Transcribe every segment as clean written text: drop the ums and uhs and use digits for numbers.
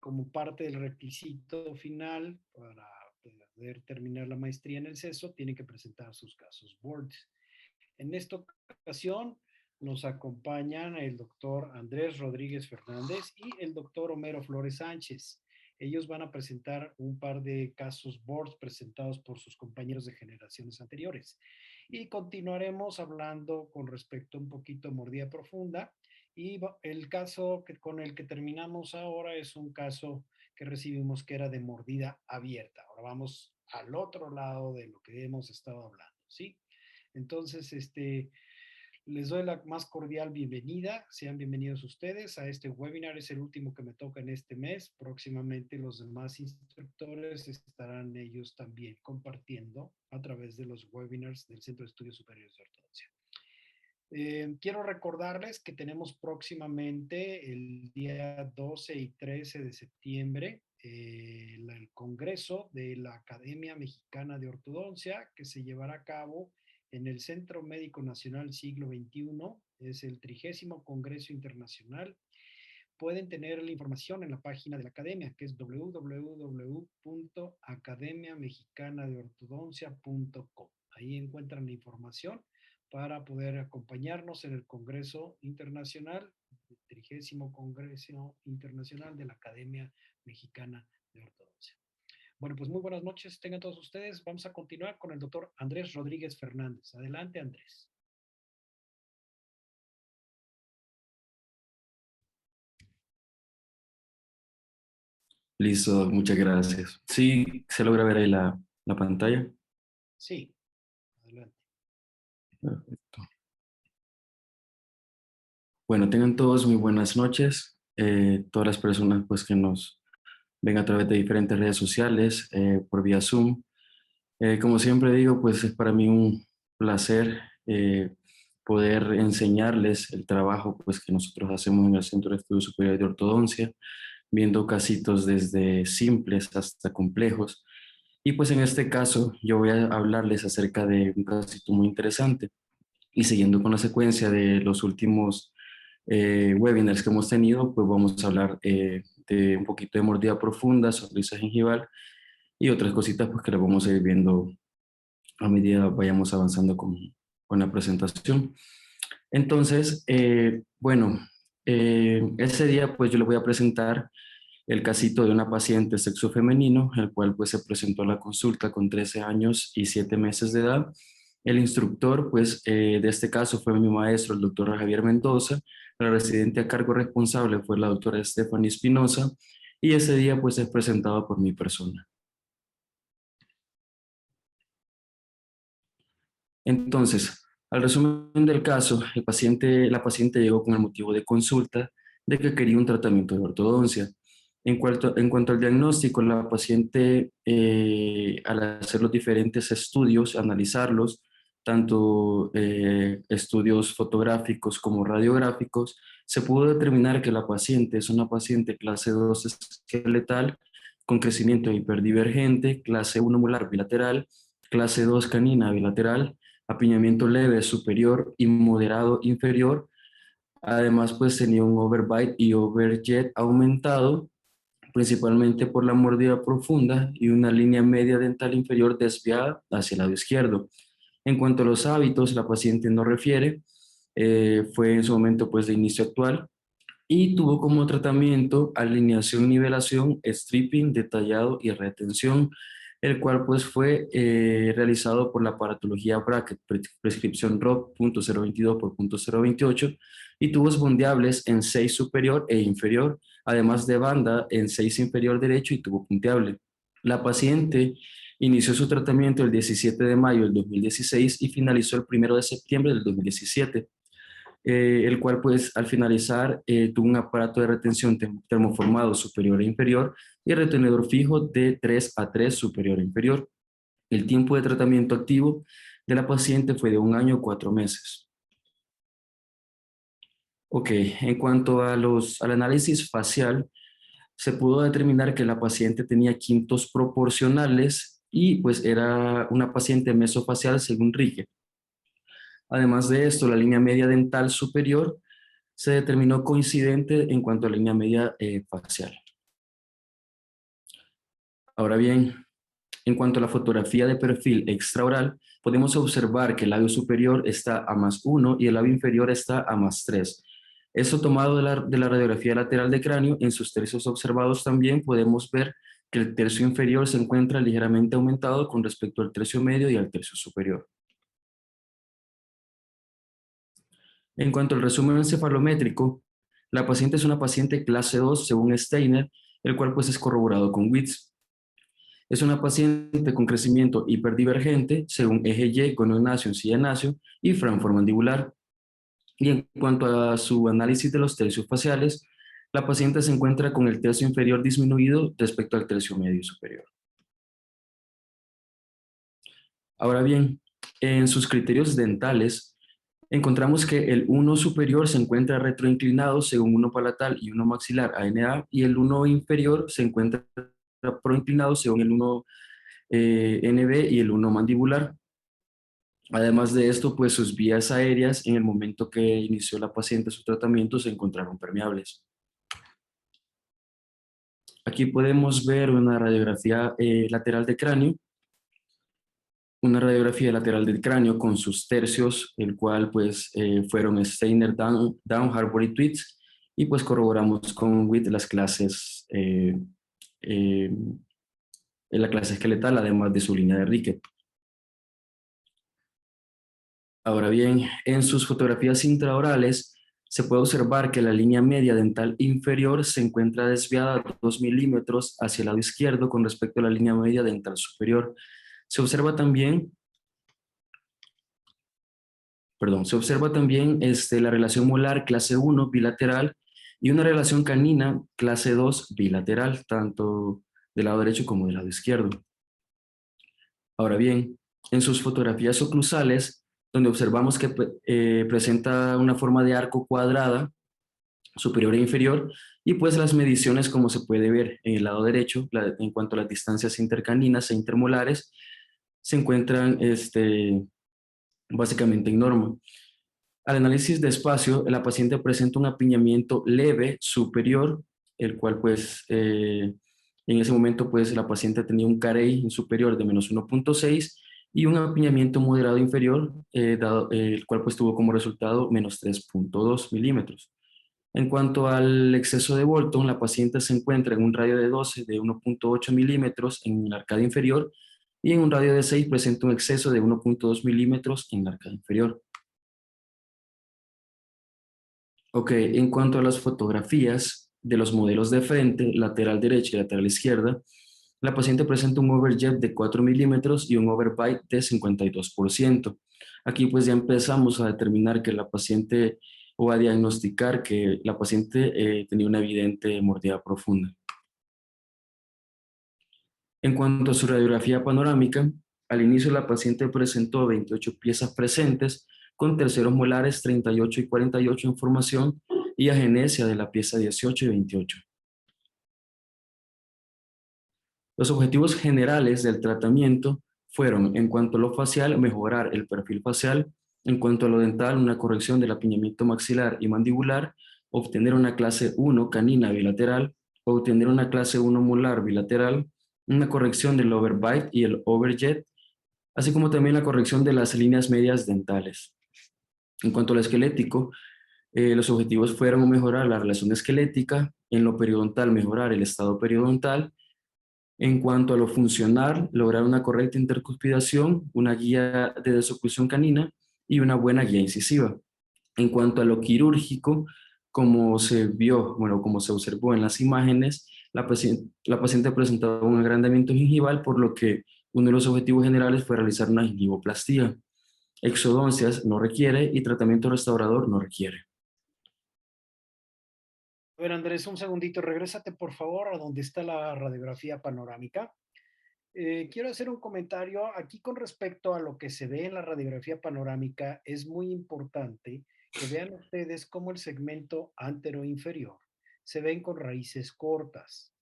como parte del requisito final para poder terminar la maestría en el CESO, tienen que presentar sus casos boards. En esta ocasión nos acompañan el doctor Andrés Rodríguez Fernández y el doctor Homero Flores Sánchez. Ellos van a presentar un par de casos boards presentados por sus compañeros de generaciones anteriores. Y continuaremos hablando con respecto a un poquito de mordida profunda. Y el caso con el que terminamos ahora es un caso que recibimos que era de mordida abierta. Ahora vamos al otro lado de lo que hemos estado hablando, ¿sí? Entonces, les doy la más cordial bienvenida. Sean bienvenidos ustedes a este webinar. Es el último que me toca en este mes. Próximamente los demás instructores estarán ellos también compartiendo a través de los webinars del Centro de Estudios Superiores de Ortodoncia. Quiero recordarles que tenemos próximamente el día 12 y 13 de septiembre el Congreso de la Academia Mexicana de Ortodoncia, que se llevará a cabo en el Centro Médico Nacional Siglo XXI. Es el 30º Congreso Internacional. Pueden tener la información en la página de la Academia, que es www.academiamexicanadeortodoncia.com. Ahí encuentran la información para poder acompañarnos en el Congreso Internacional, el 30º Congreso Internacional de la Academia Mexicana de Ortodoncia. Bueno, pues muy buenas noches, tengan todos ustedes. Vamos a continuar con el doctor Andrés Rodríguez Fernández. Adelante, Andrés. Listo, muchas gracias. Sí, se logra ver ahí la pantalla. Sí, adelante. Perfecto. Bueno, tengan todos muy buenas noches. Todas las personas pues, que nos ven a través de diferentes redes sociales, por vía Zoom. Como siempre digo, pues es para mí un placer poder enseñarles el trabajo pues, que nosotros hacemos en el Centro de Estudios Superiores de Ortodoncia, viendo casitos desde simples hasta complejos. Y pues en este caso yo voy a hablarles acerca de un casito muy interesante y siguiendo con la secuencia de los últimos webinars que hemos tenido, pues vamos a hablar de un poquito de mordida profunda, sonrisa gingival y otras cositas pues que las vamos a ir viendo a medida vayamos avanzando con la presentación. Entonces, bueno, ese día pues yo les voy a presentar el casito de una paciente sexo femenino, el cual pues se presentó a la consulta con 13 años y 7 meses de edad. El instructor pues de este caso fue mi maestro, el doctor Javier Mendoza. La residente a cargo responsable fue la doctora Stephanie Espinosa y ese día pues es presentado por mi persona. Entonces, al resumen del caso, la paciente llegó con el motivo de consulta de que quería un tratamiento de ortodoncia. En cuanto al diagnóstico, la paciente, al hacer los diferentes estudios, analizarlos, tanto estudios fotográficos como radiográficos, se pudo determinar que la paciente es una paciente clase 2 esqueletal con crecimiento hiperdivergente, clase 1 molar bilateral, clase 2 canina bilateral, apiñamiento leve superior y moderado inferior. Además, pues tenía un overbite y overjet aumentado, principalmente por la mordida profunda y una línea media dental inferior desviada hacia el lado izquierdo. En cuanto a los hábitos, la paciente no refiere, fue en su momento pues de inicio actual y tuvo como tratamiento alineación, nivelación, stripping, detallado y retención, el cual pues fue realizado por la aparatología Bracket, prescripción ROC .022 por .028 y tubos bondeables en 6 superior e inferior, además de banda en 6 inferior derecho y tubo punteable. La paciente inició su tratamiento el 17 de mayo del 2016 y finalizó el 1 de septiembre del 2017. El cual pues al finalizar tuvo un aparato de retención termoformado superior e inferior y retenedor fijo de 3 a 3 superior e inferior. El tiempo de tratamiento activo de la paciente fue de 1 año 4 meses. Ok, en cuanto al análisis facial, se pudo determinar que la paciente tenía quintos proporcionales y pues era una paciente mesofacial según Riget. Además de esto, la línea media dental superior se determinó coincidente en cuanto a línea media facial. Ahora bien, en cuanto a la fotografía de perfil extraoral, podemos observar que el labio superior está a +1 y el labio inferior está a +3. Esto tomado de la radiografía lateral de cráneo, en sus tercios observados también podemos ver que el tercio inferior se encuentra ligeramente aumentado con respecto al tercio medio y al tercio superior. En cuanto al resumen encefalométrico, la paciente es una paciente clase 2 según Steiner, el cual pues es corroborado con WITS. Es una paciente con crecimiento hiperdivergente según eje Y con Ignacio en silla Ignacio y Frankfurt mandibular. Y en cuanto a su análisis de los tercios faciales, la paciente se encuentra con el tercio inferior disminuido respecto al tercio medio superior. Ahora bien, en sus criterios dentales, encontramos que el 1 superior se encuentra retroinclinado según 1 palatal y 1 maxilar ANA y el 1 inferior se encuentra proinclinado según el 1 NB y el 1 mandibular. Además de esto, pues sus vías aéreas en el momento que inició la paciente su tratamiento se encontraron permeables. Aquí podemos ver una radiografía lateral de cráneo, una radiografía lateral del cráneo con sus tercios, el cual pues fueron Steiner, Down, Harbour y Tweets, y pues corroboramos con WIT las clases, en la clase esqueletal, además de su línea de Ricket. Ahora bien, en sus fotografías intraorales se puede observar que la línea media dental inferior se encuentra desviada 2 milímetros hacia el lado izquierdo con respecto a la línea media dental superior. Se observa también, la relación molar clase 1 bilateral y una relación canina clase 2 bilateral, tanto del lado derecho como del lado izquierdo. Ahora bien, en sus fotografías oclusales, donde observamos que presenta una forma de arco cuadrada, superior e inferior, y pues las mediciones, como se puede ver en el lado derecho, en cuanto a las distancias intercaninas e intermolares, se encuentran básicamente en norma. Al análisis de espacio, la paciente presenta un apiñamiento leve superior, el cual pues en ese momento pues la paciente tenía un carey superior de -1.6 y un apiñamiento moderado inferior, el cual pues tuvo como resultado -3.2 milímetros. En cuanto al exceso de Bolton, la paciente se encuentra en un radio de 12 de 1.8 milímetros en la arcada inferior y en un radio de 6 presenta un exceso de 1.2 milímetros en la arcada inferior. Ok, en cuanto a las fotografías de los modelos de frente, lateral derecha y lateral izquierda, la paciente presenta un overjet de 4 milímetros y un overbite de 52%. Aquí pues ya empezamos a determinar que la paciente o a diagnosticar que la paciente tenía una evidente mordida profunda. En cuanto a su radiografía panorámica, al inicio la paciente presentó 28 piezas presentes con terceros molares 38 y 48 en formación y agenesia de la pieza 18 y 28. Los objetivos generales del tratamiento fueron, en cuanto a lo facial, mejorar el perfil facial, en cuanto a lo dental, una corrección del apiñamiento maxilar y mandibular, obtener una clase 1 canina bilateral, obtener una clase 1 molar bilateral, una corrección del overbite y el overjet, así como también la corrección de las líneas medias dentales. En cuanto al esquelético, los objetivos fueron mejorar la relación esquelética, en lo periodontal mejorar el estado periodontal, en cuanto a lo funcional, lograr una correcta intercuspidación, una guía de desoclusión canina y una buena guía incisiva. En cuanto a lo quirúrgico, como se vio, bueno, como se observó en las imágenes, la paciente presentaba un agrandamiento gingival, por lo que uno de los objetivos generales fue realizar una gingivoplastía. Exodoncias no requiere y tratamiento restaurador no requiere. A ver, Andrés, un segundito, regrésate por favor a donde está la radiografía panorámica. Quiero hacer un comentario aquí con respecto a lo que se ve en la radiografía panorámica. Es muy importante que vean ustedes cómo el segmento anteroinferior se ven con raíces cortas.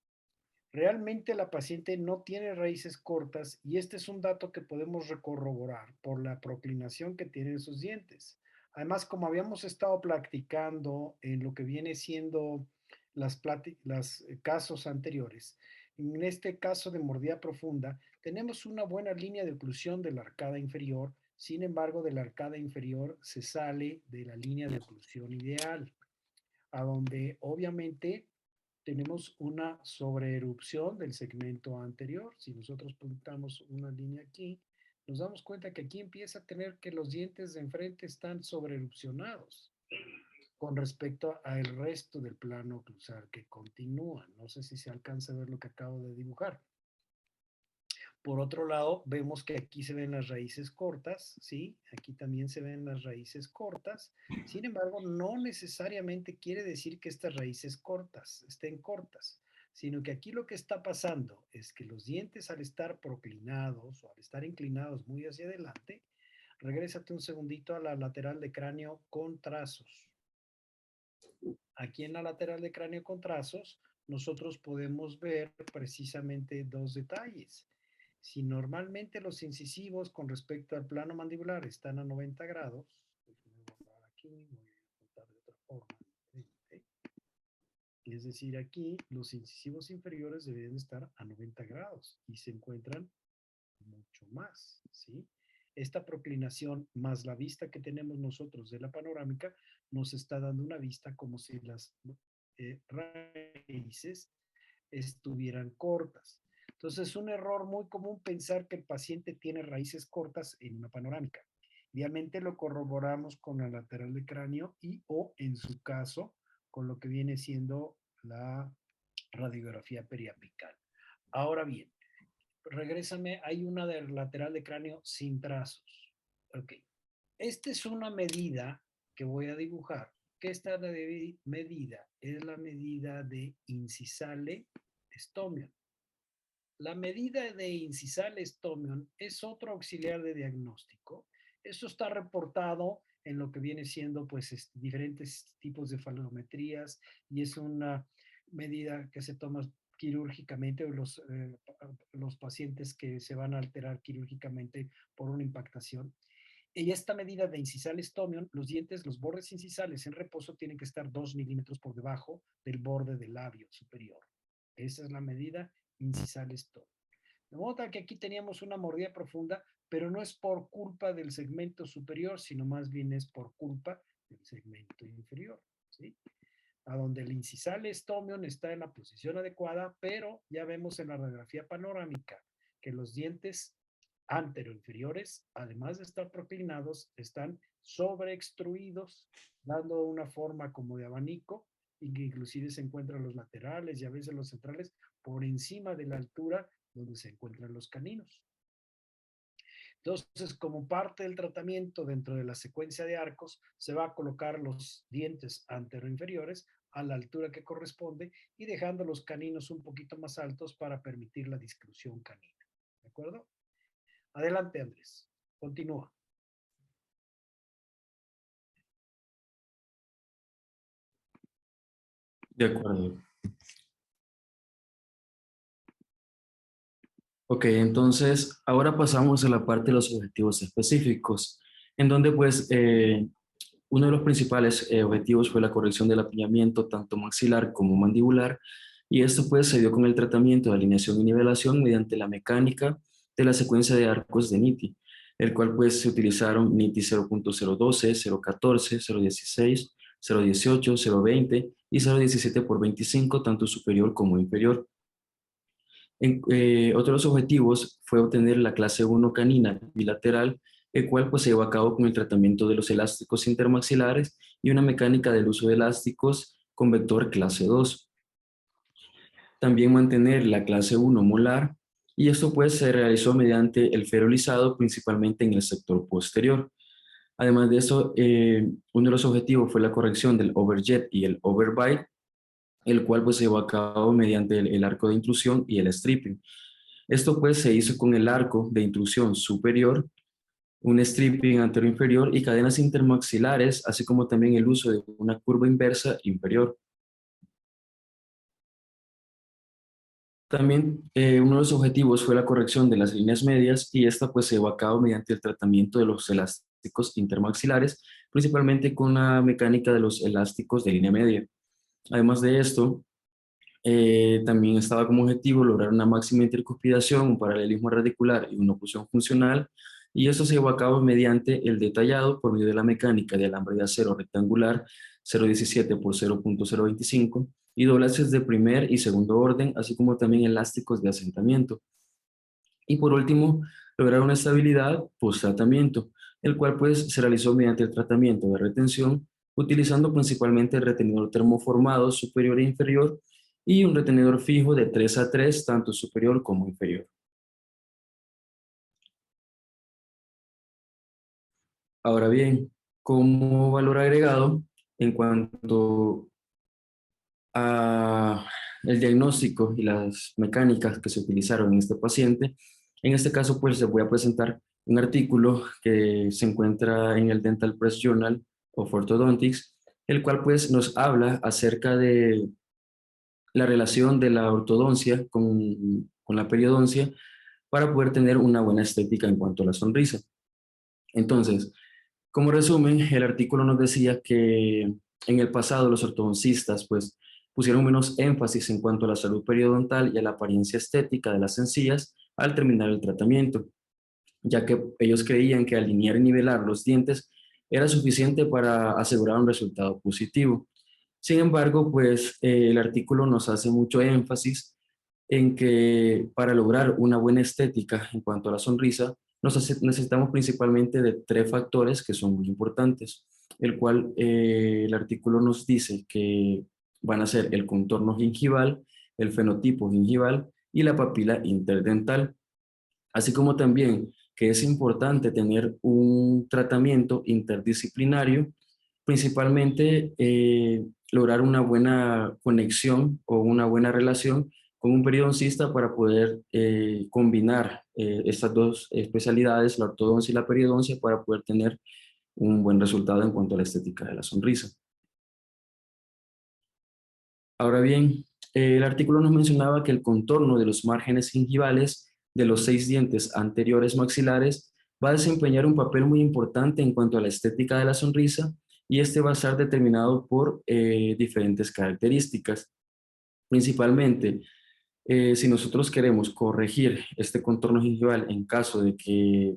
Realmente la paciente no tiene raíces cortas y este es un dato que podemos corroborar por la proclinación que tienen sus dientes. Además, como habíamos estado platicando en lo que viene siendo las casos anteriores, En este caso de mordida profunda, tenemos una buena línea de oclusión de la arcada inferior, sin embargo, de la arcada inferior se sale de la línea de oclusión ideal, a donde obviamente tenemos una sobreerupción del segmento anterior. Si nosotros pintamos una línea aquí, nos damos cuenta que aquí empieza a tener que los dientes de enfrente están sobreerupcionados con respecto al resto del plano oclusal que continúa. No sé si se alcanza a ver lo que acabo de dibujar. Por otro lado, vemos que aquí se ven las raíces cortas, ¿sí? Aquí también se ven las raíces cortas. Sin embargo, no necesariamente quiere decir que estas raíces cortas estén cortas, sino que aquí lo que está pasando es que los dientes al estar proclinados o al estar inclinados muy hacia adelante, regrésate un segundito a la lateral de cráneo con trazos. Aquí en la lateral de cráneo con trazos, nosotros podemos ver precisamente dos detalles. Si normalmente los incisivos con respecto al plano mandibular están a 90 grados, déjenme borrar aquí, voy a apuntar de otra forma diferente. Es decir, aquí los incisivos inferiores deben estar a 90 grados y se encuentran mucho más, ¿sí? Esta proclinación más la vista que tenemos nosotros de la panorámica nos está dando una vista como si las raíces estuvieran cortas. Entonces es un error muy común pensar que el paciente tiene raíces cortas en una panorámica. Idealmente lo corroboramos con la lateral de cráneo y o en su caso con lo que viene siendo la radiografía periapical. Ahora bien, regrésame, hay una del lateral de cráneo sin trazos. Ok. Esta es una medida que voy a dibujar. Que esta medida es la medida de incisale stomion. La medida de incisale stomion es otro auxiliar de diagnóstico. Esto está reportado en lo que viene siendo pues diferentes tipos de falometrías y es una medida que se toma quirúrgicamente los pacientes que se van a alterar quirúrgicamente por una impactación. Y esta medida de incisal stomion, los dientes, los bordes incisales en reposo tienen que estar 2 milímetros por debajo del borde del labio superior. Esa es la medida incisal stomion. De modo tal que aquí teníamos una mordida profunda, pero no es por culpa del segmento superior, sino más bien es por culpa del segmento inferior, ¿sí? A donde el incisal stomion está en la posición adecuada, pero ya vemos en la radiografía panorámica que los dientes anteroinferiores, además de estar proclinados, están sobreextruidos, dando una forma como de abanico, y que inclusive se encuentran los laterales y a veces los centrales por encima de la altura donde se encuentran los caninos. Entonces, como parte del tratamiento dentro de la secuencia de arcos, se va a colocar los dientes anteroinferiores a la altura que corresponde y dejando los caninos un poquito más altos para permitir la disclusión canina. ¿De acuerdo? Adelante, Andrés. Continúa. De acuerdo. Ok, entonces ahora pasamos a la parte de los objetivos específicos, en donde pues uno de los principales objetivos fue la corrección del apiñamiento tanto maxilar como mandibular, y esto pues se dio con el tratamiento de alineación y nivelación mediante la mecánica de la secuencia de arcos de Nitti, el cual pues se utilizaron Nitti 0.012, 0.14, 0.16, 0.18, 0.20 y 0.17 por 25, tanto superior como inferior. Otro de los objetivos fue obtener la clase 1 canina bilateral, el cual pues, se llevó a cabo con el tratamiento de los elásticos intermaxilares y una mecánica del uso de elásticos con vector clase 2. También mantener la clase 1 molar, y esto pues se realizó mediante el ferolizado principalmente en el sector posterior. Además de eso, uno de los objetivos fue la corrección del overjet y el overbite, el cual pues se llevó a cabo mediante el arco de intrusión y el stripping. Esto pues se hizo con el arco de intrusión superior, un stripping anterior-inferior y cadenas intermaxilares, así como también el uso de una curva inversa inferior. También uno de los objetivos fue la corrección de las líneas medias, y esta pues se llevó a cabo mediante el tratamiento de los elásticos intermaxilares, principalmente con la mecánica de los elásticos de línea media. Además de esto, También estaba como objetivo lograr una máxima intercuspidación, un paralelismo radicular y una oclusión funcional, y eso se llevó a cabo mediante el detallado por medio de la mecánica de alambre de acero rectangular 0,17 por 0,025 y doblajes de primer y segundo orden, así como también elásticos de asentamiento. Y por último, lograr una estabilidad post-tratamiento, el cual pues se realizó mediante el tratamiento de retención, utilizando principalmente el retenedor termoformado superior e inferior y un retenedor fijo de 3 a 3, tanto superior como inferior. Ahora bien, como valor agregado, en cuanto a el diagnóstico y las mecánicas que se utilizaron en este paciente, en este caso pues les voy a presentar un artículo que se encuentra en el Dental Press Journal of Orthodontics, el cual pues nos habla acerca de la relación de la ortodoncia con la periodoncia para poder tener una buena estética en cuanto a la sonrisa. Entonces, como resumen, el artículo nos decía que en el pasado los ortodoncistas pues pusieron menos énfasis en cuanto a la salud periodontal y a la apariencia estética de las encías al terminar el tratamiento, ya que ellos creían que alinear y nivelar los dientes era suficiente para asegurar un resultado positivo. Sin embargo, pues el artículo nos hace mucho énfasis en que para lograr una buena estética en cuanto a la sonrisa, necesitamos principalmente de tres factores que son muy importantes, el cual el artículo nos dice que van a ser el contorno gingival, el fenotipo gingival y la papila interdental, así como también que es importante tener un tratamiento interdisciplinario, principalmente lograr una buena conexión o una buena relación con un periodoncista para poder combinar estas dos especialidades, la ortodoncia y la periodoncia, para poder tener un buen resultado en cuanto a la estética de la sonrisa. Ahora bien, el artículo nos mencionaba que el contorno de los márgenes gingivales de los 6 dientes anteriores maxilares va a desempeñar un papel muy importante en cuanto a la estética de la sonrisa, y este va a estar determinado por diferentes características. Principalmente, si nosotros queremos corregir este contorno gingival en caso de que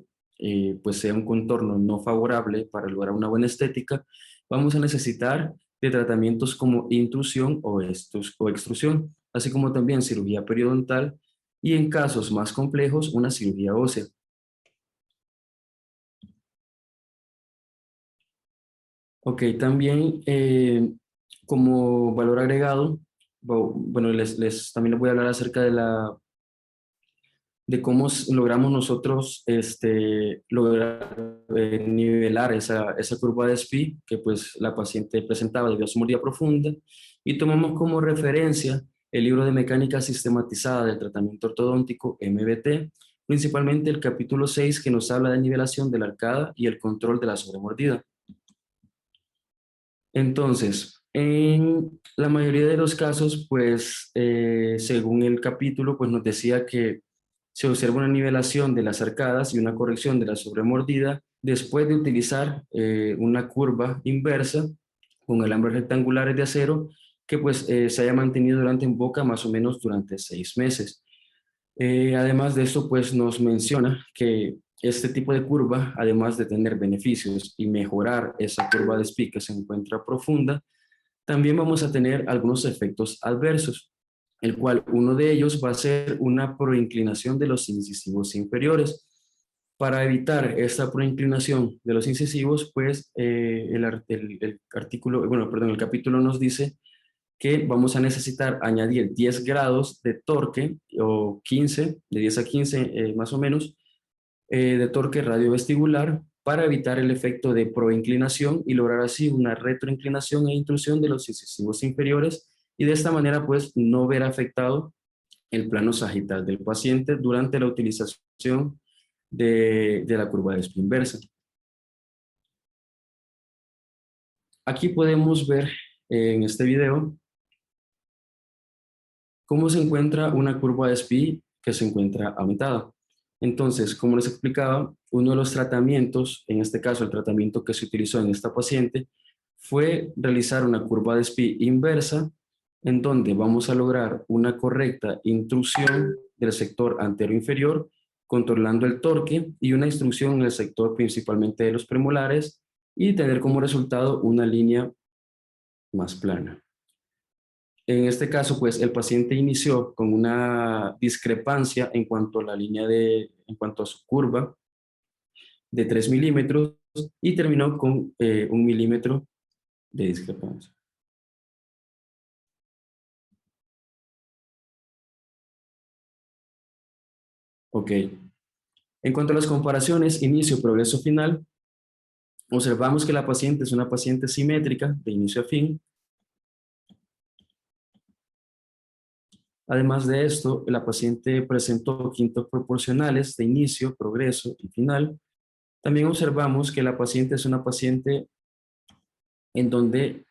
pues sea un contorno no favorable para lograr una buena estética, vamos a necesitar de tratamientos como intrusión o extrusión, así como también cirugía periodontal y en casos más complejos una cirugía ósea. Ok, también como valor agregado, bueno, también les voy a hablar acerca de cómo logramos nosotros lograr nivelar esa curva de SPI que pues la paciente presentaba debido a su mordida profunda, y tomamos como referencia el libro de mecánica sistematizada del tratamiento ortodóntico, MBT, principalmente el capítulo 6 que nos habla de nivelación de la arcada y el control de la sobremordida. Entonces, en la mayoría de los casos, pues, según el capítulo, pues nos decía que se observa una nivelación de las arcadas y una corrección de la sobremordida después de utilizar una curva inversa con alambres rectangulares de acero que pues se haya mantenido durante en boca más o menos durante 6 meses. Además de esto, pues nos menciona que este tipo de curva, además de tener beneficios y mejorar esa curva de SPI que se encuentra profunda, también vamos a tener algunos efectos adversos, el cual uno de ellos va a ser una proinclinación de los incisivos inferiores. Para evitar esta proinclinación de los incisivos, pues el artículo, bueno, perdón, el capítulo nos dice que vamos a necesitar añadir 10 grados de torque o 15, de 10 a 15 más o menos, de torque radiovestibular para evitar el efecto de proinclinación y lograr así una retroinclinación e intrusión de los incisivos inferiores, y de esta manera pues no ver afectado el plano sagital del paciente durante la utilización de la curva de SPI inversa. Aquí podemos ver en este video cómo se encuentra una curva de SPI que se encuentra aumentada. Entonces, como les explicaba, uno de los tratamientos, en este caso el tratamiento que se utilizó en esta paciente, fue realizar una curva de SPI inversa en donde vamos a lograr una correcta intrusión del sector anterior-inferior, controlando el torque y una instrucción en el sector principalmente de los premolares y tener como resultado una línea más plana. En este caso, pues el paciente inició con una discrepancia en cuanto a la línea en cuanto a su curva de 3 milímetros y terminó con 1 milímetro de discrepancia. Ok. En cuanto a las comparaciones, inicio, progreso final, observamos que la paciente es una paciente simétrica de inicio a fin. Además de esto, la paciente presentó quintos proporcionales de inicio, progreso y final. También observamos que la paciente es una paciente en donde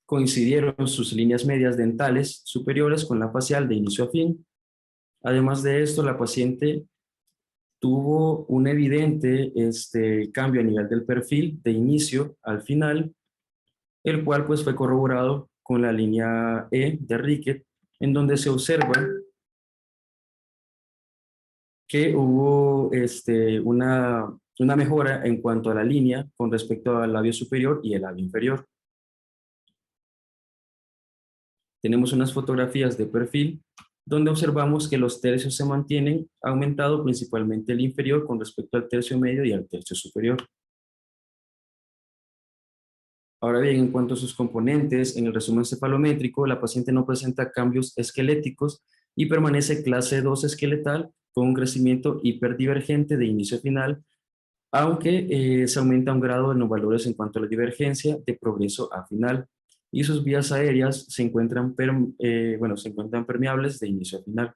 coincidieron sus líneas medias dentales superiores con la facial de inicio a fin. Además de esto, la paciente tuvo un evidente cambio a nivel del perfil de inicio al final, el cual pues fue corroborado con la línea E de Rickett, en donde se observa que hubo una mejora en cuanto a la línea con respecto al labio superior y el labio inferior. Tenemos unas fotografías de perfil donde observamos que los tercios se mantienen, ha aumentado principalmente el inferior con respecto al tercio medio y al tercio superior. Ahora bien, en cuanto a sus componentes, en el resumen cefalométrico, la paciente no presenta cambios esqueléticos y permanece clase 2 esqueletal con un crecimiento hiperdivergente de inicio a final, aunque se aumenta un grado en los valores en cuanto a la divergencia de progreso a final, y sus vías aéreas se encuentran, se encuentran permeables de inicio a final.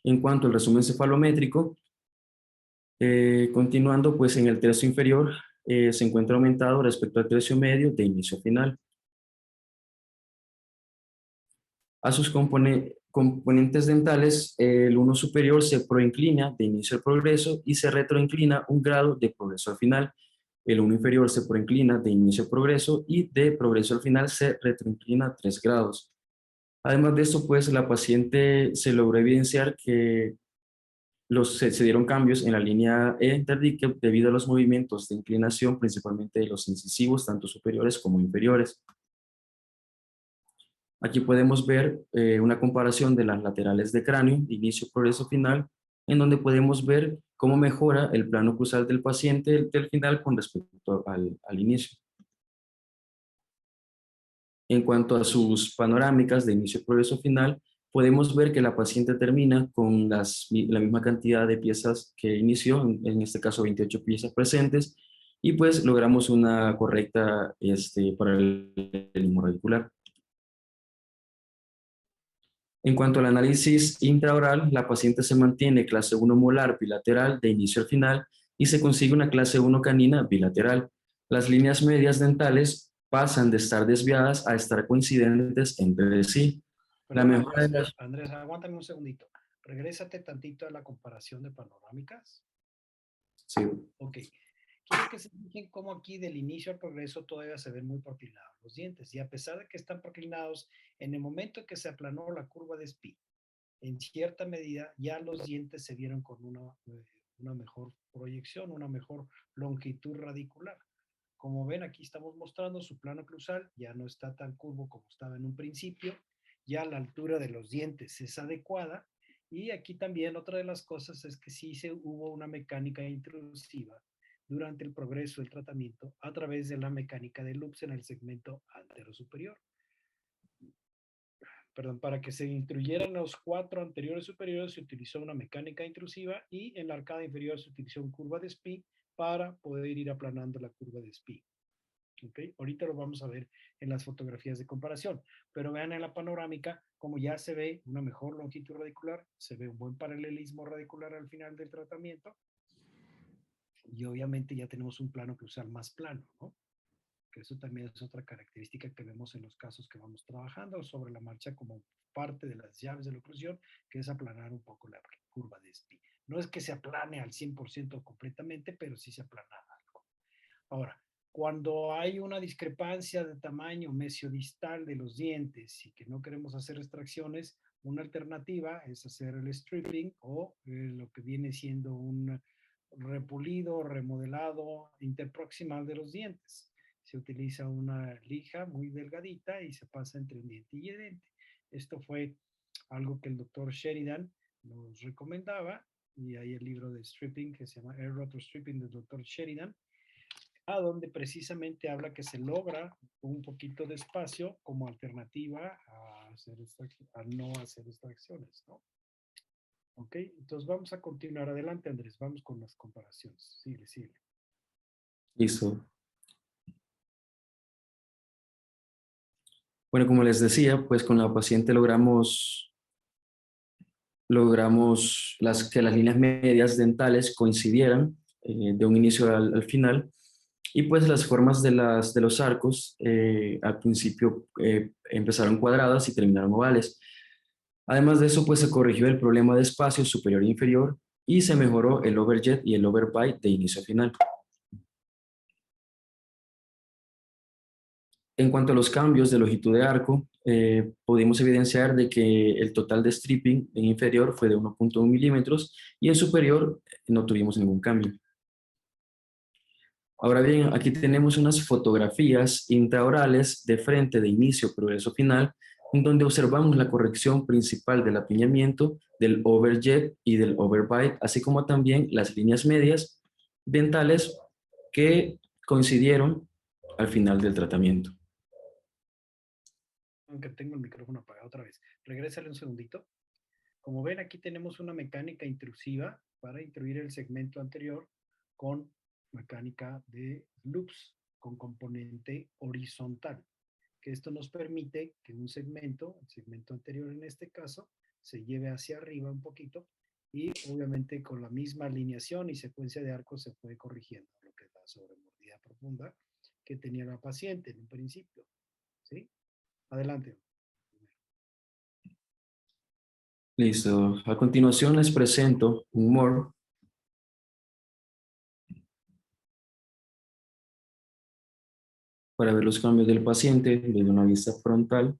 En cuanto al resumen cefalométrico, continuando, pues en el tercio inferior se encuentra aumentado respecto al tercio medio de inicio a final. A sus componentes dentales, el uno superior se proinclina de inicio al progreso y se retroinclina un grado de progreso al final. El uno inferior se proinclina de inicio al progreso y de progreso al final se retroinclina 3 grados. Además de esto, pues la paciente se logró evidenciar que se dieron cambios en la línea E de Rickett debido a los movimientos de inclinación, principalmente de los incisivos, tanto superiores como inferiores. Aquí podemos ver una comparación de las laterales de cráneo, inicio, progreso, final, en donde podemos ver cómo mejora el plano cruzal del paciente del final con respecto al inicio. En cuanto a sus panorámicas de inicio, progreso, final, podemos ver que la paciente termina con la misma cantidad de piezas que inició, en este caso 28 piezas presentes, y pues logramos una correcta paralelismo radicular. En cuanto al análisis intraoral, la paciente se mantiene clase 1 molar bilateral de inicio al final y se consigue una clase 1 canina bilateral. Las líneas medias dentales pasan de estar desviadas a estar coincidentes entre sí. La Perdón, mejora de Andrés, las... Andrés, aguántame un segundito. Regrésate tantito a la comparación de panorámicas. Sí. Ok. Quiero que se fijen cómo aquí del inicio al progreso todavía se ven muy profilados los dientes. Y a pesar de que están proclinados, en el momento en que se aplanó la curva de Spee, en cierta medida ya los dientes se vieron con una mejor proyección, una mejor longitud radicular. Como ven, aquí estamos mostrando su plano cruzal, ya no está tan curvo como estaba en un principio, ya la altura de los dientes es adecuada, y aquí también otra de las cosas es que sí hubo una mecánica intrusiva durante el progreso del tratamiento a través de la mecánica de loops en el segmento antero superior. Perdón, para que se intruyeran los 4 anteriores superiores se utilizó una mecánica intrusiva y en la arcada inferior se utilizó una curva de Spee para poder ir aplanando la curva de Spee. ¿Okay? Ahorita lo vamos a ver en las fotografías de comparación, pero vean en la panorámica como ya se ve una mejor longitud radicular, se ve un buen paralelismo radicular al final del tratamiento y obviamente ya tenemos un plano cruzal más plano, ¿no? Que eso también es otra característica que vemos en los casos que vamos trabajando sobre la marcha como parte de las llaves de la oclusión, que es aplanar un poco la curva de Spee. No es que se aplane al 100% completamente, pero sí se aplana algo. Ahora, Cuando hay una discrepancia de tamaño mesiodistal de los dientes y que no queremos hacer extracciones, una alternativa es hacer el stripping o lo que viene siendo un repulido, remodelado interproximal de los dientes. Se utiliza una lija muy delgadita y se pasa entre diente y diente. Esto fue algo que el doctor Sheridan nos recomendaba, y hay el libro de stripping que se llama Air Rotor Stripping del doctor Sheridan, a donde precisamente habla que se logra un poquito de espacio como alternativa a, a no hacer extracciones, ¿no? Ok, entonces vamos a continuar adelante, Andrés, vamos con las comparaciones. Sigue, sigue. Listo. Bueno, como les decía, pues con la paciente logramos que las líneas medias dentales coincidieran de un inicio al final, y pues las formas de los arcos al principio empezaron cuadradas y terminaron ovales. Además de eso, pues se corrigió el problema de espacio superior e inferior y se mejoró el overjet y el overbite de inicio a final. En cuanto a los cambios de longitud de arco, pudimos evidenciar de que el total de stripping en inferior fue de 1.1 milímetros y en superior no tuvimos ningún cambio. Ahora bien, aquí tenemos unas fotografías intraorales de frente de inicio progreso final, en donde observamos la corrección principal del apiñamiento, del overjet y del overbite, así como también las líneas medias dentales que coincidieron al final del tratamiento. Aunque tengo el micrófono apagado otra vez. Regrésale un segundito. Como ven, aquí tenemos una mecánica intrusiva para intruir el segmento anterior con mecánica de loops con componente horizontal, que esto nos permite que un segmento, el segmento anterior en este caso, se lleve hacia arriba un poquito y obviamente con la misma alineación y secuencia de arcos se fue corrigiendo lo que es la sobremordida profunda que tenía la paciente en un principio. ¿Sí? Adelante. Listo. A continuación les presento un MOR para ver los cambios del paciente desde una vista frontal.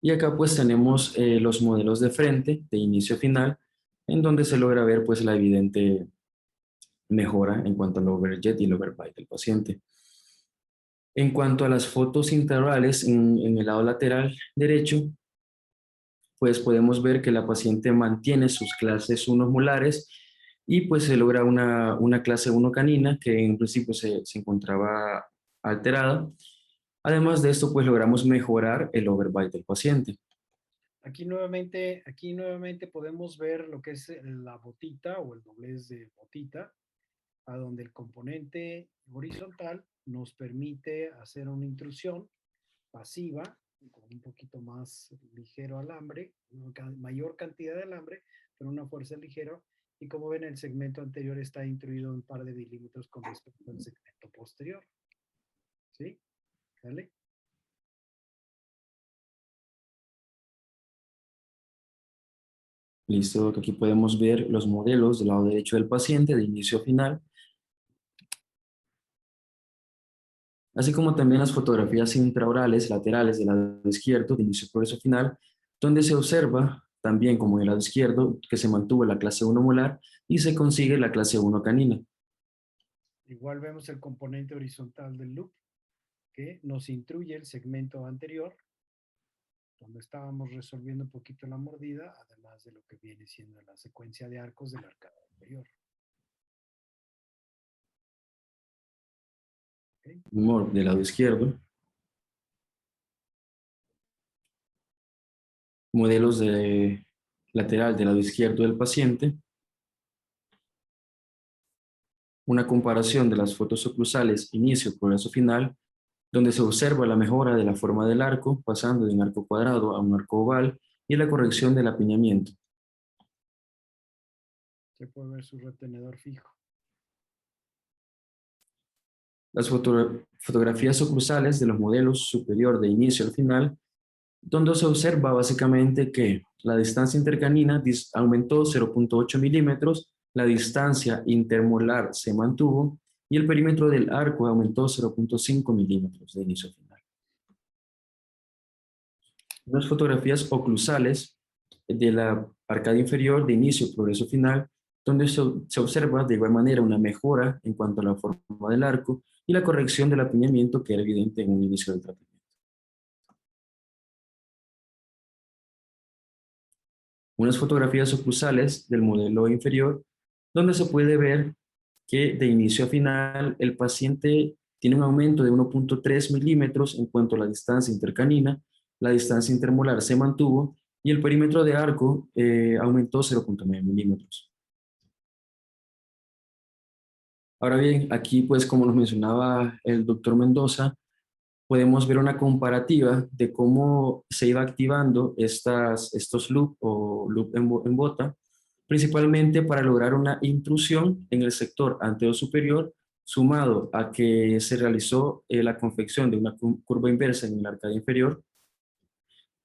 Y acá pues tenemos los modelos de frente, de inicio a final, en donde se logra ver pues la evidente mejora en cuanto al overjet y el overbite del paciente. En cuanto a las fotos intraorales en el lado lateral derecho, pues podemos ver que la paciente mantiene sus clases 1 molares y pues se logra una clase 1 canina que en principio se encontraba alterada. Además de esto, pues logramos mejorar el overbite del paciente. Aquí nuevamente podemos ver lo que es la botita o el doblez de botita, a donde el componente horizontal nos permite hacer una intrusión pasiva con un poquito más ligero alambre, mayor cantidad de alambre, pero una fuerza ligera. Y como ven, el segmento anterior está intruido un par de milímetros con respecto al segmento posterior. ¿Sí? ¿Vale? Listo, aquí podemos ver los modelos del lado derecho del paciente de inicio a final, así como también las fotografías intraorales laterales del lado izquierdo de inicio a progreso final, donde se observa también como en el lado izquierdo que se mantuvo la clase 1 molar y se consigue la clase 1 canina. Igual vemos el componente horizontal del loop que nos intruye el segmento anterior, donde estábamos resolviendo un poquito la mordida, además de lo que viene siendo la secuencia de arcos del arcado anterior. ¿Okay? Humor del lado izquierdo. Modelos de lateral del lado izquierdo del paciente. Una comparación de las fotos oclusales inicio, progreso final, donde se observa la mejora de la forma del arco, pasando de un arco cuadrado a un arco oval, y la corrección del apiñamiento. Se puede ver su retenedor fijo. las fotografías oclusales de los modelos superior de inicio al final, donde se observa básicamente que la distancia intercanina aumentó 0.8 milímetros, la distancia intermolar se mantuvo y el perímetro del arco aumentó 0.5 milímetros de inicio a final. Unas fotografías oclusales de la arcada inferior de inicio progreso final, donde se observa de igual manera una mejora en cuanto a la forma del arco y la corrección del apiñamiento que era evidente en un inicio del tratamiento. Unas fotografías oclusales del modelo inferior, donde se puede ver que de inicio a final el paciente tiene un aumento de 1.3 milímetros en cuanto a la distancia intercanina, la distancia intermolar se mantuvo y el perímetro de arco aumentó 0.9 milímetros. Ahora bien, aquí pues como nos mencionaba el doctor Mendoza, podemos ver una comparativa de cómo se iba activando estos loop o loop en bota, principalmente para lograr una intrusión en el sector antero superior, sumado a que se realizó la confección de una curva inversa en el arcada inferior,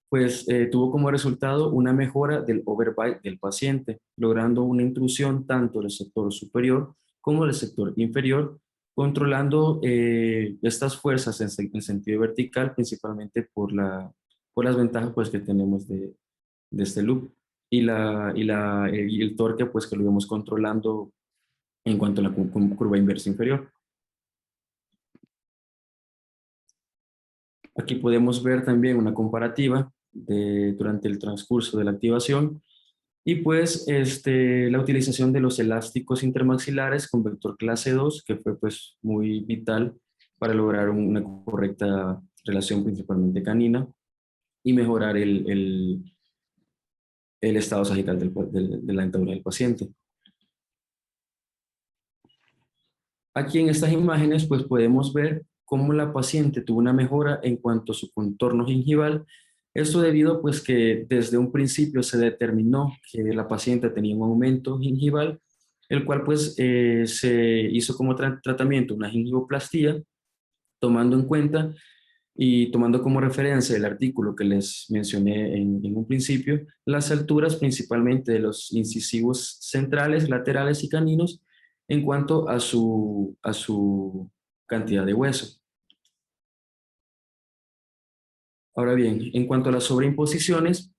pues tuvo como resultado una mejora del overbite del paciente, logrando una intrusión tanto del sector superior como del sector inferior, controlando estas fuerzas en sentido vertical, principalmente por las ventajas pues, que tenemos de este loop y el torque pues, que lo íbamos controlando en cuanto a la curva inversa inferior. Aquí podemos ver también una comparativa durante el transcurso de la activación y pues la utilización de los elásticos intermaxilares con vector clase 2, que fue pues muy vital para lograr una correcta relación principalmente canina y mejorar el estado sagital de la dentadura del paciente. Aquí en estas imágenes pues podemos ver cómo la paciente tuvo una mejora en cuanto a su contorno gingival. Esto debido pues que desde un principio se determinó que la paciente tenía un aumento gingival, el cual pues se hizo como tratamiento una gingivoplastía, tomando en cuenta y tomando como referencia el artículo que les mencioné en un principio, las alturas principalmente de los incisivos centrales, laterales y caninos en cuanto a su cantidad de hueso. Ahora bien, en cuanto a las sobreimposiciones,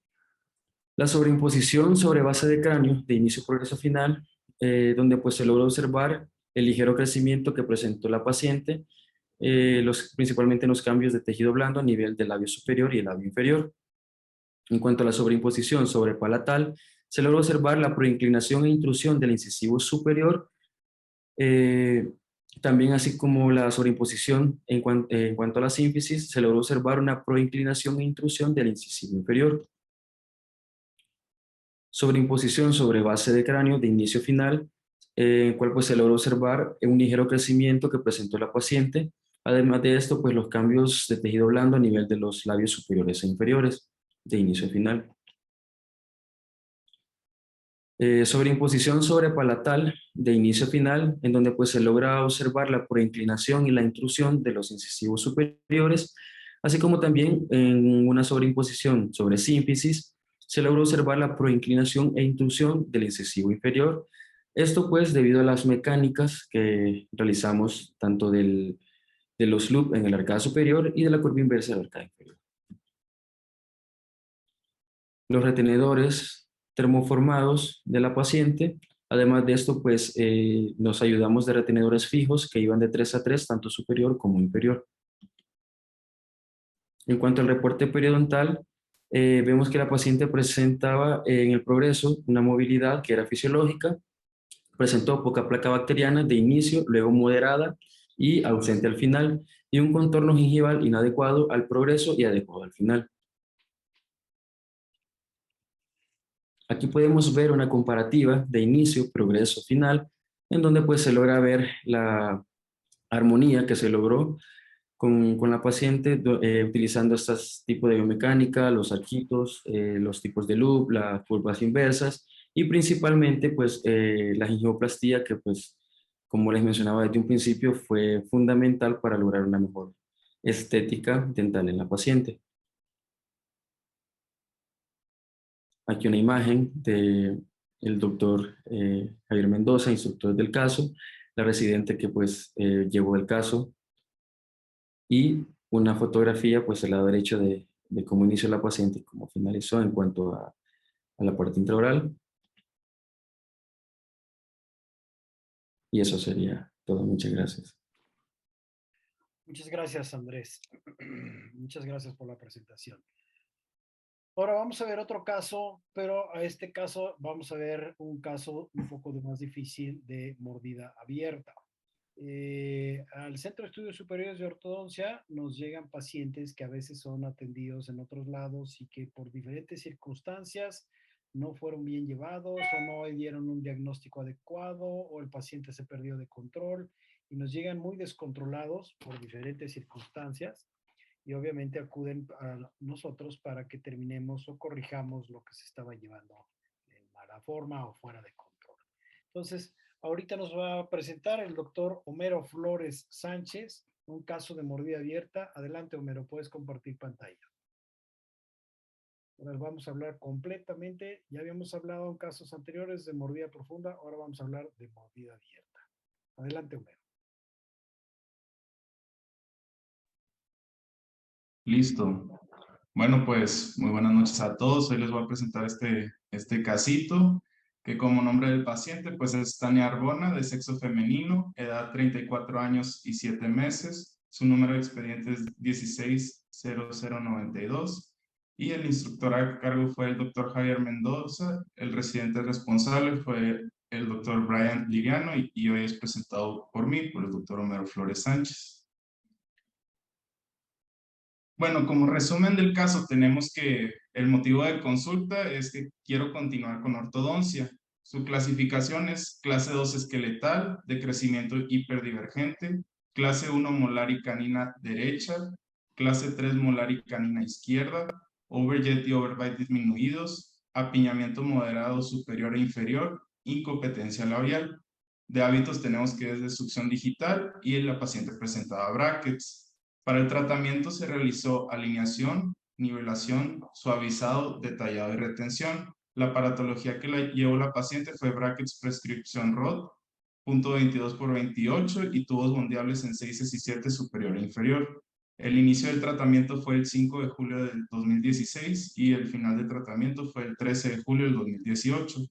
la sobreimposición sobre base de cráneo de inicio progreso final, donde pues se logró observar el ligero crecimiento que presentó la paciente, principalmente en los cambios de tejido blando a nivel del labio superior y el labio inferior. En cuanto a la sobreimposición sobre palatal, se logró observar la proinclinación e intrusión del incisivo superior, también así como la sobreimposición en cuanto a la sínfisis, se logró observar una proinclinación e intrusión del incisivo inferior. Sobreimposición sobre base de cráneo de inicio final, en el cual pues, se logró observar un ligero crecimiento que presentó la paciente. Además de esto, pues los cambios de tejido blando a nivel de los labios superiores e inferiores de inicio a final. Sobreimposición sobre palatal de inicio a final, en donde pues se logra observar la proinclinación y la intrusión de los incisivos superiores, así como también en una sobreimposición sobre sínfisis, se logra observar la proinclinación e intrusión del incisivo inferior. Esto pues debido a las mecánicas que realizamos tanto de los loop en el arcada superior y de la curva inversa del arcada inferior. Los retenedores termoformados de la paciente. Además de esto, pues nos ayudamos de retenedores fijos que iban de 3 a 3, tanto superior como inferior. En cuanto al reporte periodontal, vemos que la paciente presentaba en el progreso una movilidad que era fisiológica, presentó poca placa bacteriana de inicio, luego moderada y ausente al final, y un contorno gingival inadecuado al progreso y adecuado al final. Aquí podemos ver una comparativa de inicio, progreso, final, en donde pues se logra ver la armonía que se logró con la paciente utilizando estos tipos de biomecánica, los arquitos, los tipos de loop, las curvas inversas y principalmente pues la gingivoplastía que pues como les mencionaba desde un principio, fue fundamental para lograr una mejor estética dental en la paciente. Aquí una imagen de el doctor Javier Mendoza, instructor del caso, la residente que pues llevó el caso, y una fotografía pues al lado derecho de cómo inició la paciente y cómo finalizó en cuanto a la parte intraoral. Y eso sería todo. Muchas gracias. Muchas gracias, Andrés. Muchas gracias por la presentación. Ahora vamos a ver otro caso, pero a este caso vamos a ver un caso un poco más difícil de mordida abierta. Al Centro de Estudios Superiores de Ortodoncia nos llegan pacientes que a veces son atendidos en otros lados y que por diferentes circunstancias no fueron bien llevados o no dieron un diagnóstico adecuado o el paciente se perdió de control y nos llegan muy descontrolados por diferentes circunstancias y obviamente acuden a nosotros para que terminemos o corrijamos lo que se estaba llevando en mala forma o fuera de control. Entonces, ahorita nos va a presentar el doctor Homero Flores Sánchez, un caso de mordida abierta. Adelante, Homero, puedes compartir pantalla. Ahora vamos a hablar completamente, ya habíamos hablado en casos anteriores de mordida profunda, ahora vamos a hablar de mordida abierta. Adelante, Homero. Listo. Bueno, pues muy buenas noches a todos. Hoy les voy a presentar este casito, que como nombre del paciente, pues es Tania Arbona, de sexo femenino, edad 34 años y 7 meses. Su número de expediente es 160092 y el instructor a cargo fue el doctor Javier Mendoza. El residente responsable fue el doctor Brian Liriano y hoy es presentado por mí, por el doctor Homero Flores Sánchez. Bueno, como resumen del caso, tenemos que el motivo de consulta es que quiero continuar con ortodoncia. Su clasificación es clase 2 esqueletal, de crecimiento hiperdivergente, clase 1 molar y canina derecha, clase 3 molar y canina izquierda, overjet y overbite disminuidos, apiñamiento moderado superior e inferior, incompetencia labial. De hábitos tenemos que es de succión digital y la paciente presentaba brackets. Para el tratamiento se realizó alineación, nivelación, suavizado, detallado y retención. La aparatología que llevó la paciente fue brackets prescripción rod, punto 22 por 28 y tubos moldeables en 6 y 7 superior e inferior. El inicio del tratamiento fue el 5 de julio del 2016 y el final del tratamiento fue el 13 de julio del 2018.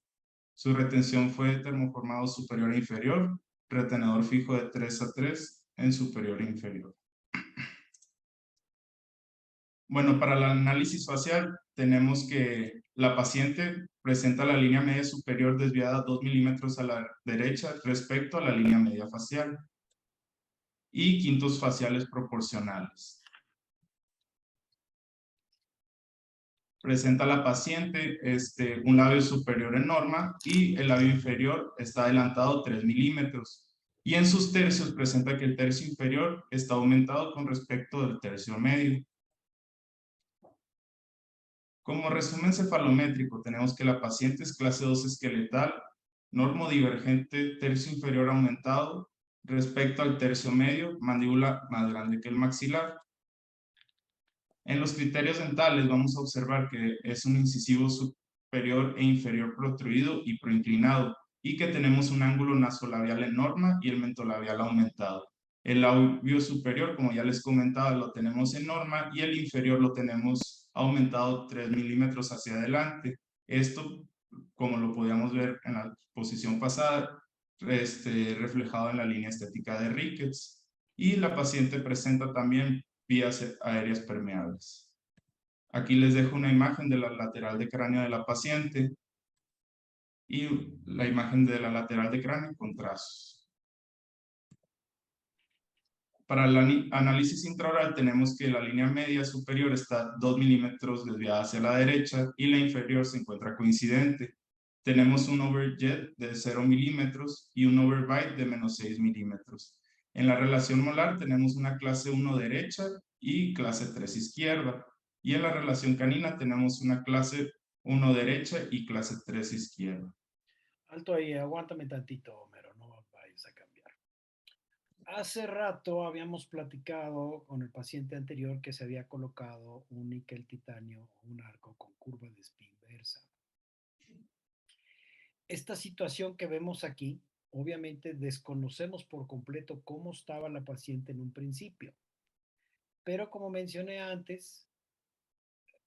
Su retención fue termoformado superior e inferior, retenedor fijo de 3 a 3 en superior e inferior. Bueno, para el análisis facial tenemos que la paciente presenta la línea media superior desviada 2 milímetros a la derecha respecto a la línea media facial y quintos faciales proporcionales. Presenta la paciente un labio superior en norma y el labio inferior está adelantado 3 milímetros. Y en sus tercios presenta que el tercio inferior está aumentado con respecto del tercio medio. Como resumen cefalométrico, tenemos que la paciente es clase 2 esqueletal, normodivergente, tercio inferior aumentado, respecto al tercio medio, mandíbula más grande que el maxilar. En los criterios dentales vamos a observar que es un incisivo superior e inferior protruido y proinclinado, y que tenemos un ángulo nasolabial en norma y el mentolabial aumentado. El labio superior, como ya les comentaba, lo tenemos en norma y el inferior lo tenemos aumentado 3 milímetros hacia adelante. Esto, como lo podíamos ver en la posición pasada, reflejado en la línea estética de Ricketts. Y la paciente presenta también vías aéreas permeables. Aquí les dejo una imagen de la lateral de cráneo de la paciente y la imagen de la lateral de cráneo con trazos. Para el análisis intraoral tenemos que la línea media superior está 2 milímetros desviada hacia la derecha y la inferior se encuentra coincidente. Tenemos un overjet de 0 milímetros y un overbite de menos 6 milímetros. En la relación molar tenemos una clase 1 derecha y clase 3 izquierda. Y en la relación canina tenemos una clase 1 derecha y clase 3 izquierda. Alto ahí, aguántame tantito, Homero, no vayas a cambiar. Hace rato habíamos platicado con el paciente anterior que se había colocado un níquel titanio, un arco con curva de spin inversa. Esta situación que vemos aquí, obviamente desconocemos por completo cómo estaba la paciente en un principio. Pero como mencioné antes,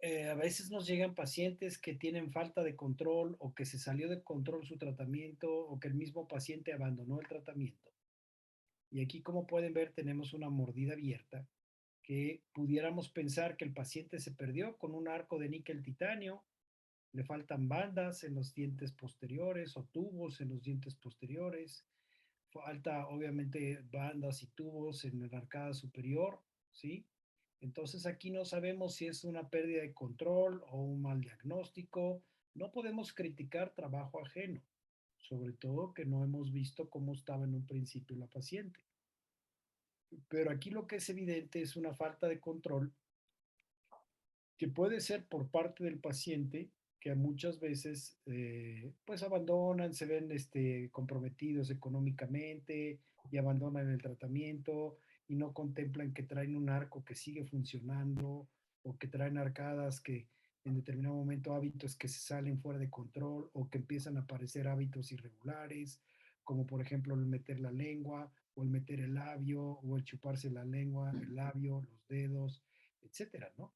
a veces nos llegan pacientes que tienen falta de control o que se salió de control su tratamiento o que el mismo paciente abandonó el tratamiento. Y aquí, como pueden ver, tenemos una mordida abierta que pudiéramos pensar que el paciente se perdió con un arco de níquel titanio, le faltan bandas en los dientes posteriores o tubos en los dientes posteriores, falta obviamente bandas y tubos en la arcada superior, ¿sí? Entonces aquí no sabemos si es una pérdida de control o un mal diagnóstico. No podemos criticar trabajo ajeno, sobre todo que no hemos visto cómo estaba en un principio la paciente. Pero aquí lo que es evidente es una falta de control que puede ser por parte del paciente, que muchas veces pues abandonan, se ven comprometidos económicamente y abandonan el tratamiento y no contemplan que traen un arco que sigue funcionando o que traen arcadas que en determinado momento hábitos que se salen fuera de control o que empiezan a aparecer hábitos irregulares, como por ejemplo el meter la lengua o el meter el labio o el chuparse la lengua, el labio, los dedos, etcétera, ¿no?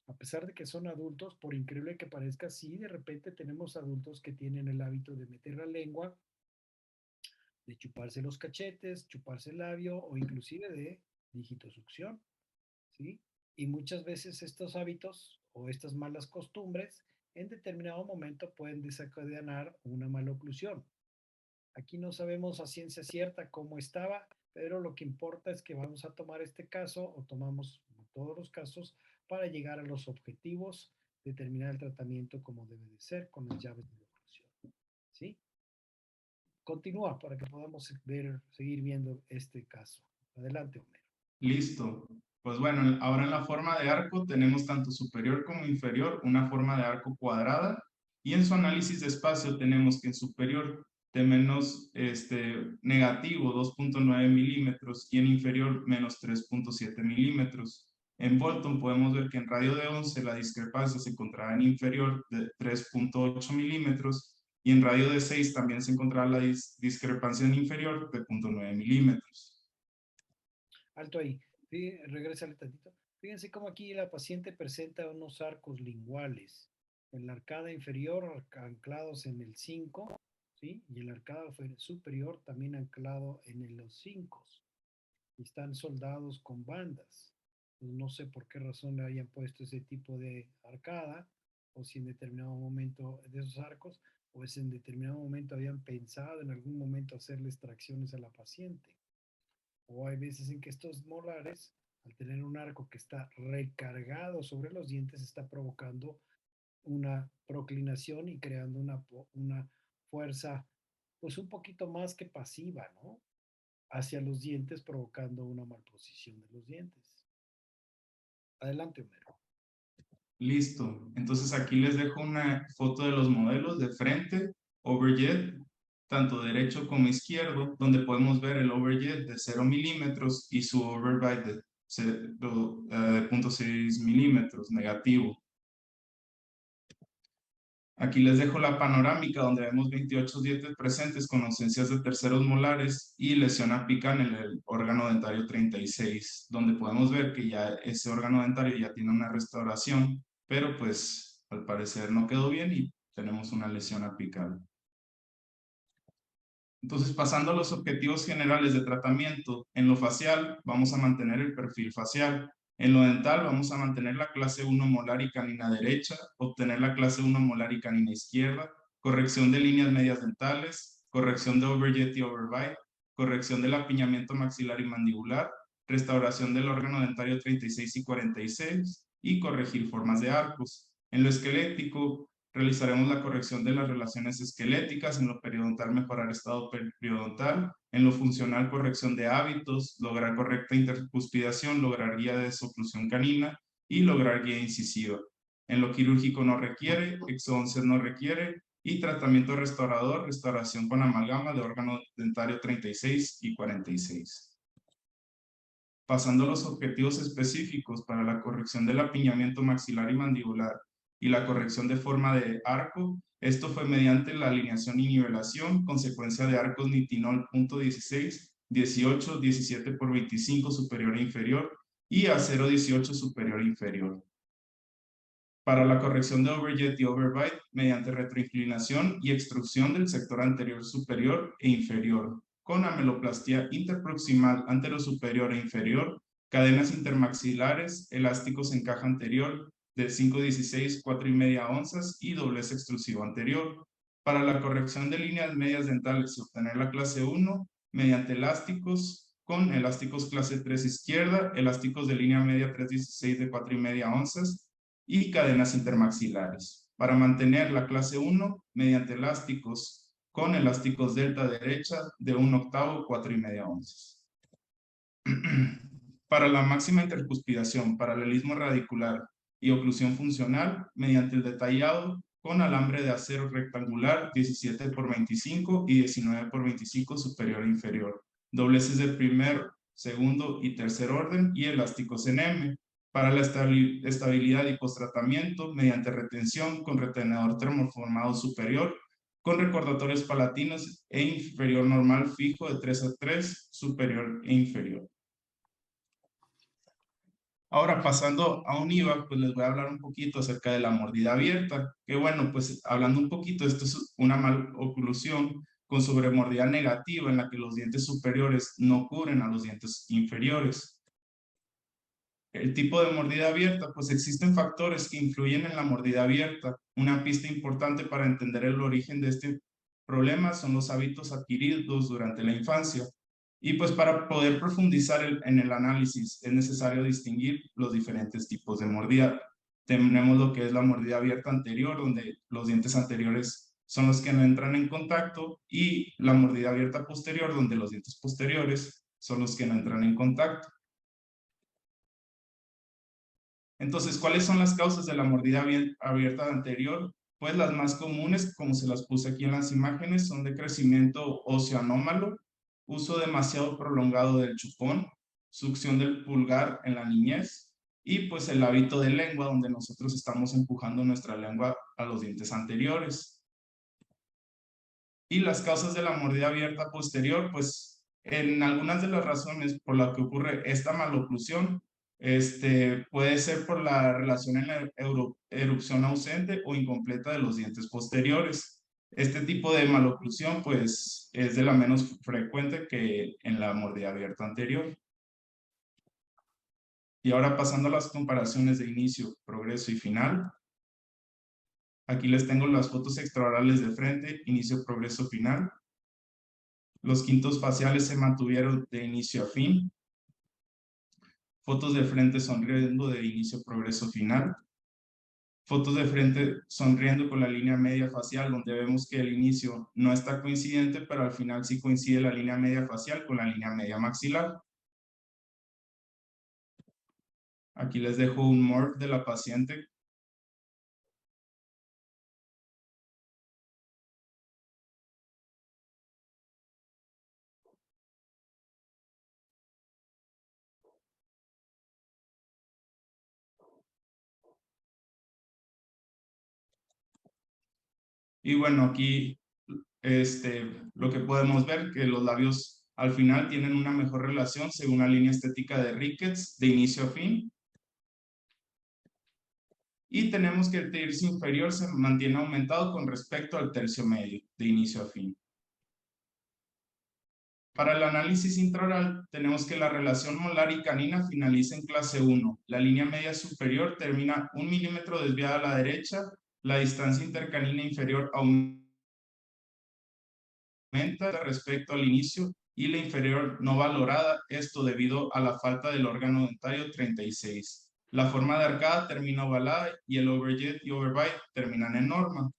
A pesar de que son adultos, por increíble que parezca, sí, de repente tenemos adultos que tienen el hábito de meter la lengua, de chuparse los cachetes, chuparse el labio o inclusive de digitosucción, ¿sí? Y muchas veces estos hábitos o estas malas costumbres en determinado momento pueden desencadenar una maloclusión. Aquí no sabemos a ciencia cierta cómo estaba, pero lo que importa es que vamos a tomar este caso o tomamos todos los casos para llegar a los objetivos, determinar el tratamiento como debe de ser con las llaves de la oclusión. ¿Sí? Continúa para que podamos seguir viendo este caso. Adelante, Homero. Listo. Pues bueno, ahora en la forma de arco tenemos tanto superior como inferior una forma de arco cuadrada y en su análisis de espacio tenemos que en superior de menos negativo 2.9 milímetros y en inferior menos 3.7 milímetros. En Bolton podemos ver que en radio de 11 la discrepancia se encontraba en inferior de 3.8 milímetros y en radio de 6 también se encontraba la discrepancia en inferior de 0.9 milímetros. Alto ahí. Regrésale tantito. Fíjense cómo aquí la paciente presenta unos arcos linguales. En la arcada inferior anclados en el 5, ¿sí? Y en la arcada superior también anclado en los 5. Y están soldados con bandas. Pues no sé por qué razón le hayan puesto ese tipo de arcada, o si en determinado momento de esos arcos, o si en determinado momento habían pensado en algún momento hacerle extracciones a la paciente. O hay veces en que estos molares, al tener un arco que está recargado sobre los dientes, está provocando una proclinación y creando una fuerza, pues un poquito más que pasiva, ¿no? Hacia los dientes, provocando una malposición de los dientes. Adelante, Homero. Listo. Entonces aquí les dejo una foto de los modelos de frente, overjet, tanto derecho como izquierdo, donde podemos ver el overjet de 0 milímetros y su overbite de 0.6 milímetros negativo. Aquí les dejo la panorámica donde vemos 28 dientes presentes con ausencias de terceros molares y lesión apical en el órgano dentario 36, donde podemos ver que ya ese órgano dentario ya tiene una restauración, pero pues al parecer no quedó bien y tenemos una lesión apical. Entonces, pasando a los objetivos generales de tratamiento, en lo facial vamos a mantener el perfil facial. En lo dental vamos a mantener la clase 1 molar y canina derecha, obtener la clase 1 molar y canina izquierda, corrección de líneas medias dentales, corrección de overjet y overbite, corrección del apiñamiento maxilar y mandibular, restauración del órgano dentario 36 y 46 y corregir formas de arcos. En lo esquelético, realizaremos la corrección de las relaciones esqueléticas, en lo periodontal mejorar estado periodontal, en lo funcional corrección de hábitos, lograr correcta intercuspidación, lograr guía de desoclusión canina y lograr guía incisiva. En lo quirúrgico no requiere, exodoncias no requiere y tratamiento restaurador, restauración con amalgama de órgano dentario 36 y 46. pasando a los objetivos específicos para la corrección del apiñamiento maxilar y mandibular y la corrección de forma de arco, esto fue mediante la alineación y nivelación, consecuencia de arcos nitinol .16, 18, 17 por 25 superior e inferior y acero 18 superior e inferior. Para la corrección de overjet y overbite mediante retroinclinación y extrusión del sector anterior superior e inferior, con ameloplastía interproximal anterosuperior e inferior, cadenas intermaxilares, elásticos en caja anterior de 5,16, 4,5 onzas y doblez extrusivo anterior. Para la corrección de líneas medias dentales y obtener la clase 1 mediante elásticos con elásticos clase 3 izquierda, elásticos de línea media 3,16 de 4,5 onzas y cadenas intermaxilares. Para mantener la clase 1 mediante elásticos con elásticos delta derecha de 1/8, 4,5 onzas. Para la máxima intercuspidación, paralelismo radicular y oclusión funcional mediante el detallado con alambre de acero rectangular 17 por 25 y 19 por 25 superior e inferior, dobleces de primer, segundo y tercer orden y elásticos en M. Para la estabilidad y postratamiento mediante retención con retenedor termoformado superior con recordatorios palatinos e inferior normal fijo de 3/3, superior e inferior. Ahora, pasando a un IVA, pues les voy a hablar un poquito acerca de la mordida abierta, que bueno, pues hablando un poquito, esto es una maloclusión con sobremordida negativa en la que los dientes superiores no cubren a los dientes inferiores. El tipo de mordida abierta, pues existen factores que influyen en la mordida abierta. Una pista importante para entender el origen de este problema son los hábitos adquiridos durante la infancia. Y pues para poder profundizar en el análisis es necesario distinguir los diferentes tipos de mordida. Tenemos lo que es la mordida abierta anterior, donde los dientes anteriores son los que no entran en contacto, y la mordida abierta posterior, donde los dientes posteriores son los que no entran en contacto. Entonces, ¿cuáles son las causas de la mordida abierta anterior? Pues las más comunes, como se las puse aquí en las imágenes, son de crecimiento óseo anómalo, uso demasiado prolongado del chupón, succión del pulgar en la niñez y pues el hábito de lengua, donde nosotros estamos empujando nuestra lengua a los dientes anteriores. Y las causas de la mordida abierta posterior, pues en algunas de las razones por las que ocurre esta maloclusión, puede ser por la relación en la erupción ausente o incompleta de los dientes posteriores. Este tipo de maloclusión pues es de la menos frecuente que en la mordida abierta anterior. Y ahora pasando a las comparaciones de inicio, progreso y final. Aquí les tengo las fotos extraorales de frente, inicio, progreso, final. Los quintos faciales se mantuvieron de inicio a fin. Fotos de frente sonriendo de inicio, progreso, final. Fotos de frente sonriendo con la línea media facial, donde vemos que el inicio no está coincidente, pero al final sí coincide la línea media facial con la línea media maxilar. Aquí les dejo un morph de la paciente. Y bueno, aquí lo que podemos ver que los labios al final tienen una mejor relación según la línea estética de Ricketts de inicio a fin. Y tenemos que el tercio inferior se mantiene aumentado con respecto al tercio medio de inicio a fin. Para el análisis intraoral tenemos que la relación molar y canina finaliza en clase 1. La línea media superior termina 1 milímetro desviada a la derecha. La distancia intercanina inferior aumenta respecto al inicio y la inferior no valorada, esto debido a la falta del órgano dentario 36. La forma de arcada termina ovalada y el overjet y overbite terminan en norma.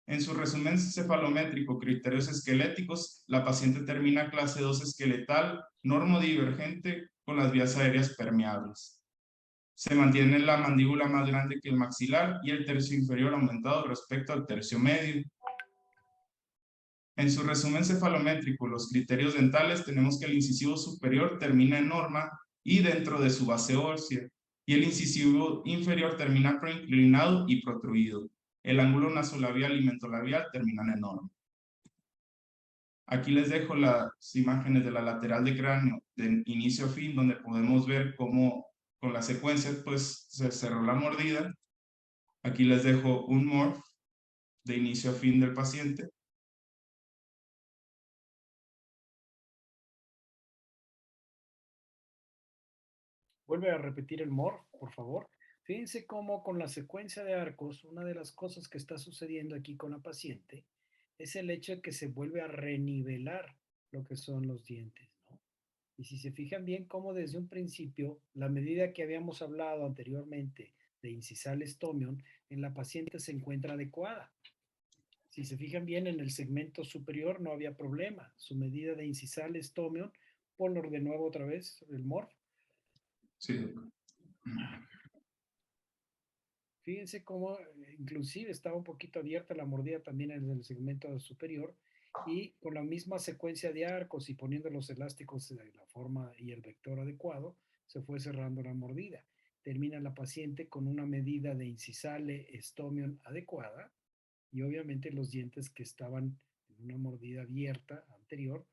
En su resumen cefalométrico, criterios esqueléticos, la paciente termina clase 2 esqueletal, normodivergente con las vías aéreas permeables. Se mantiene la mandíbula más grande que el maxilar y el tercio inferior aumentado respecto al tercio medio. En su resumen cefalométrico, los criterios dentales, tenemos que el incisivo superior termina en norma y dentro de su base ósea, y el incisivo inferior termina proinclinado y protruido. El ángulo nasolabial y mentolabial terminan en norma. Aquí les dejo las imágenes de la lateral de cráneo de inicio a fin, donde podemos ver cómo con la secuencia pues se cerró la mordida. Aquí les dejo un morph de inicio a fin del paciente. Vuelve a repetir el morph, por favor. Fíjense cómo con la secuencia de arcos, una de las cosas que está sucediendo aquí con la paciente es el hecho de que se vuelve a renivelar lo que son los dientes, ¿no? Y si se fijan bien cómo desde un principio, la medida que habíamos hablado anteriormente de incisal estomion en la paciente se encuentra adecuada. Si se fijan bien en el segmento superior no había problema. Su medida de incisal estomion, ponlo de nuevo otra vez, el morph. Sí. Fíjense cómo inclusive estaba un poquito abierta la mordida también en el segmento superior y con la misma secuencia de arcos y poniendo los elásticos de la forma y el vector adecuado, se fue cerrando la mordida. Termina la paciente con una medida de incisale estomion adecuada y obviamente los dientes que estaban en una mordida abierta anterior,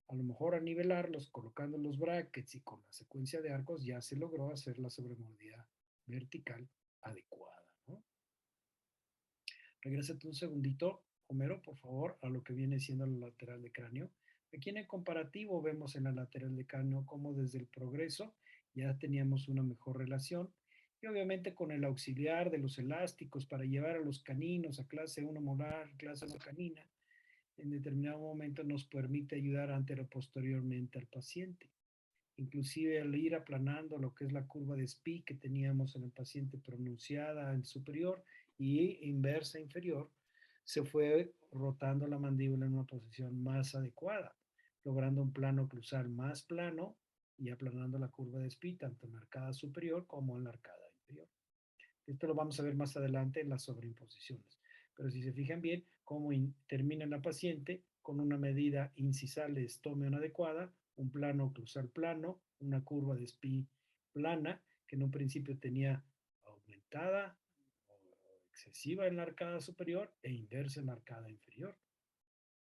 a lo mejor a nivelarlos colocando los brackets y con la secuencia de arcos ya se logró hacer la sobremordida vertical adecuada. Regrésate un segundito, Homero, por favor, a lo que viene siendo la lateral de cráneo. Aquí en el comparativo vemos en la lateral de cráneo cómo desde el progreso ya teníamos una mejor relación y obviamente con el auxiliar de los elásticos para llevar a los caninos a clase 1 molar, clase 1 canina, en determinado momento nos permite ayudar antero-posteriormente al paciente. Inclusive al ir aplanando lo que es la curva de Spee que teníamos en el paciente pronunciada en superior y inversa inferior, se fue rotando la mandíbula en una posición más adecuada, logrando un plano oclusal más plano y aplanando la curva de Spee tanto en la arcada superior como en la arcada inferior. Esto lo vamos a ver más adelante en las sobreimposiciones. Pero si se fijan bien, cómo termina la paciente con una medida incisal de estomion adecuada, un plano oclusal plano, una curva de Spee plana, que en un principio tenía aumentada o excesiva en la arcada superior e inversa en la arcada inferior.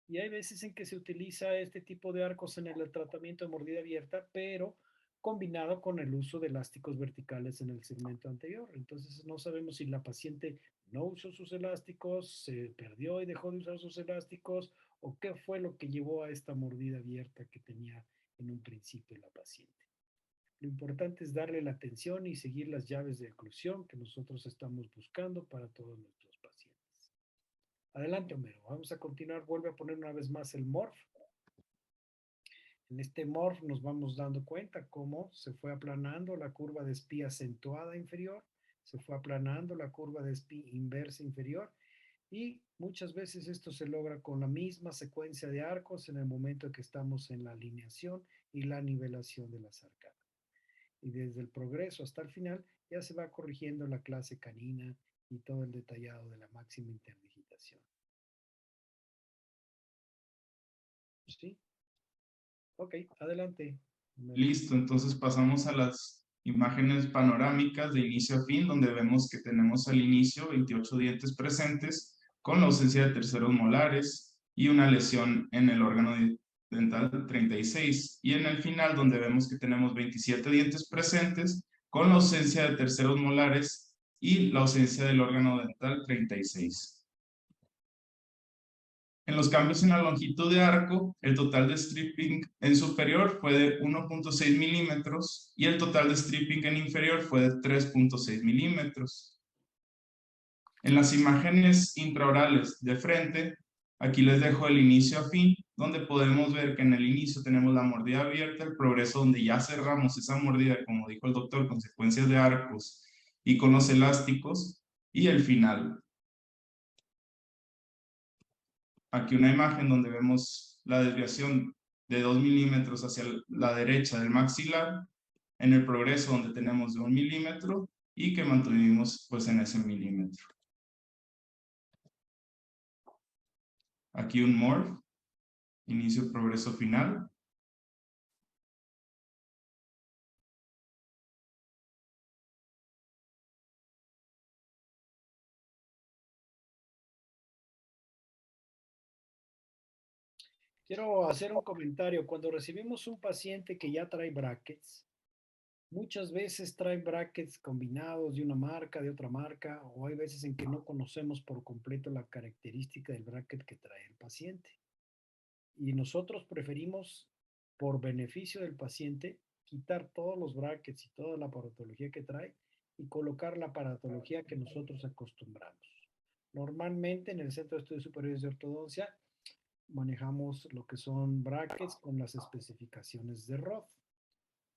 Y hay veces en que se utiliza este tipo de arcos en el tratamiento de mordida abierta, pero combinado con el uso de elásticos verticales en el segmento anterior. Entonces no sabemos si la paciente no usó sus elásticos, se perdió y dejó de usar sus elásticos, o qué fue lo que llevó a esta mordida abierta que tenía en un principio la paciente. Lo importante es darle la atención y seguir las llaves de oclusión que nosotros estamos buscando para todos nuestros pacientes. Adelante, Homero. Vamos a continuar. Vuelve a poner una vez más el morph. En este morph nos vamos dando cuenta cómo se fue aplanando la curva de Spee acentuada inferior, se fue aplanando la curva de Spee inversa inferior y muchas veces esto se logra con la misma secuencia de arcos en el momento en que estamos en la alineación y la nivelación de las arcadas. Y desde el progreso hasta el final ya se va corrigiendo la clase canina y todo el detallado de la máxima interdigitación. ¿Sí? Ok, adelante. Listo, entonces pasamos a las imágenes panorámicas de inicio a fin, donde vemos que tenemos al inicio 28 dientes presentes con la ausencia de terceros molares y una lesión en el órgano dental 36. Y en el final, donde vemos que tenemos 27 dientes presentes con la ausencia de terceros molares y la ausencia del órgano dental 36. En los cambios en la longitud de arco, el total de stripping en superior fue de 1.6 milímetros y el total de stripping en inferior fue de 3.6 milímetros. En las imágenes intraorales de frente, aquí les dejo el inicio a fin, donde podemos ver que en el inicio tenemos la mordida abierta, el progreso donde ya cerramos esa mordida, como dijo el doctor, con secuencias de arcos y con los elásticos, y el final. Aquí una imagen donde vemos la desviación de 2 milímetros hacia la derecha del maxilar, en el progreso donde tenemos de 1 milímetro y que mantuvimos pues en ese milímetro. Aquí un morph inicio, progreso, final. Quiero hacer un comentario. Cuando recibimos un paciente que ya trae brackets, muchas veces trae brackets combinados de una marca, de otra marca, o hay veces en que no conocemos por completo la característica del bracket que trae el paciente. Y nosotros preferimos, por beneficio del paciente, quitar todos los brackets y toda la aparatología que trae y colocar la aparatología que nosotros acostumbramos. Normalmente en el Centro de Estudios Superiores de Ortodoncia manejamos lo que son brackets con las especificaciones de Roth.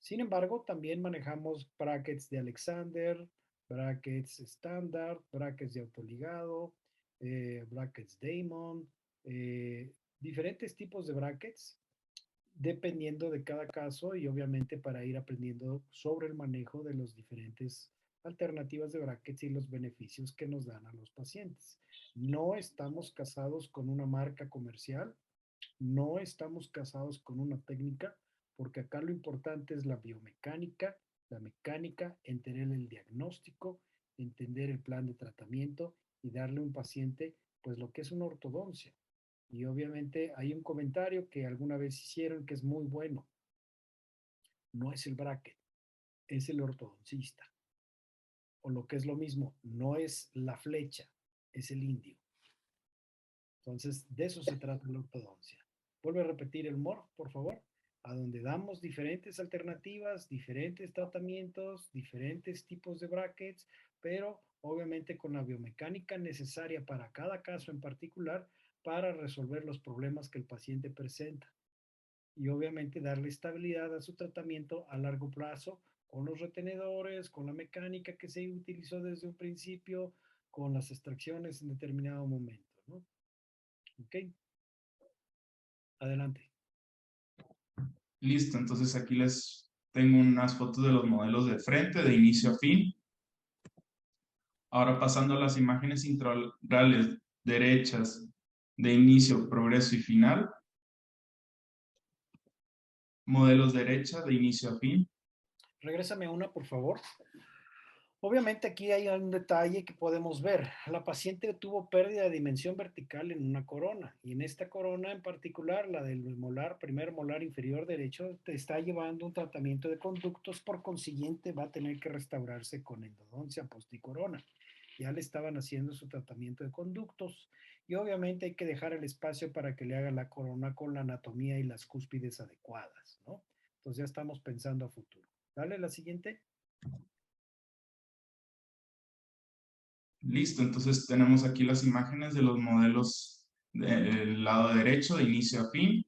Sin embargo, también manejamos brackets de Alexander, brackets estándar, brackets de autoligado, brackets Damon, diferentes tipos de brackets dependiendo de cada caso y obviamente para ir aprendiendo sobre el manejo de las diferentes alternativas de brackets y los beneficios que nos dan a los pacientes. No estamos casados con una marca comercial, no estamos casados con una técnica, porque acá lo importante es la biomecánica, la mecánica, entender el diagnóstico, entender el plan de tratamiento y darle a un paciente pues lo que es una ortodoncia. Y obviamente hay un comentario que alguna vez hicieron que es muy bueno. No es el bracket, es el ortodoncista. O lo que es lo mismo, no es la flecha, es el indio. Entonces, de eso se trata la ortodoncia. Vuelve a repetir el MORF, por favor, a donde damos diferentes alternativas, diferentes tratamientos, diferentes tipos de brackets, pero obviamente con la biomecánica necesaria para cada caso en particular para resolver los problemas que el paciente presenta. Y obviamente darle estabilidad a su tratamiento a largo plazo con los retenedores, con la mecánica que se utilizó desde un principio, con las extracciones en determinado momento, ¿no? Ok, adelante. Listo, entonces aquí les tengo unas fotos de los modelos de frente, de inicio a fin. Ahora pasando a las imágenes intraorales derechas de inicio, progreso y final. Modelos derecha de inicio a fin. Regrésame una, por favor. Obviamente aquí hay un detalle que podemos ver. La paciente tuvo pérdida de dimensión vertical en una corona y en esta corona en particular, la del molar, primer molar inferior derecho, te está llevando un tratamiento de conductos, por consiguiente va a tener que restaurarse con endodoncia posticorona. Ya le estaban haciendo su tratamiento de conductos y obviamente hay que dejar el espacio para que le haga la corona con la anatomía y las cúspides adecuadas, ¿no? Entonces ya estamos pensando a futuro. Dale la siguiente. Listo, entonces tenemos aquí las imágenes de los modelos del lado derecho de inicio a fin.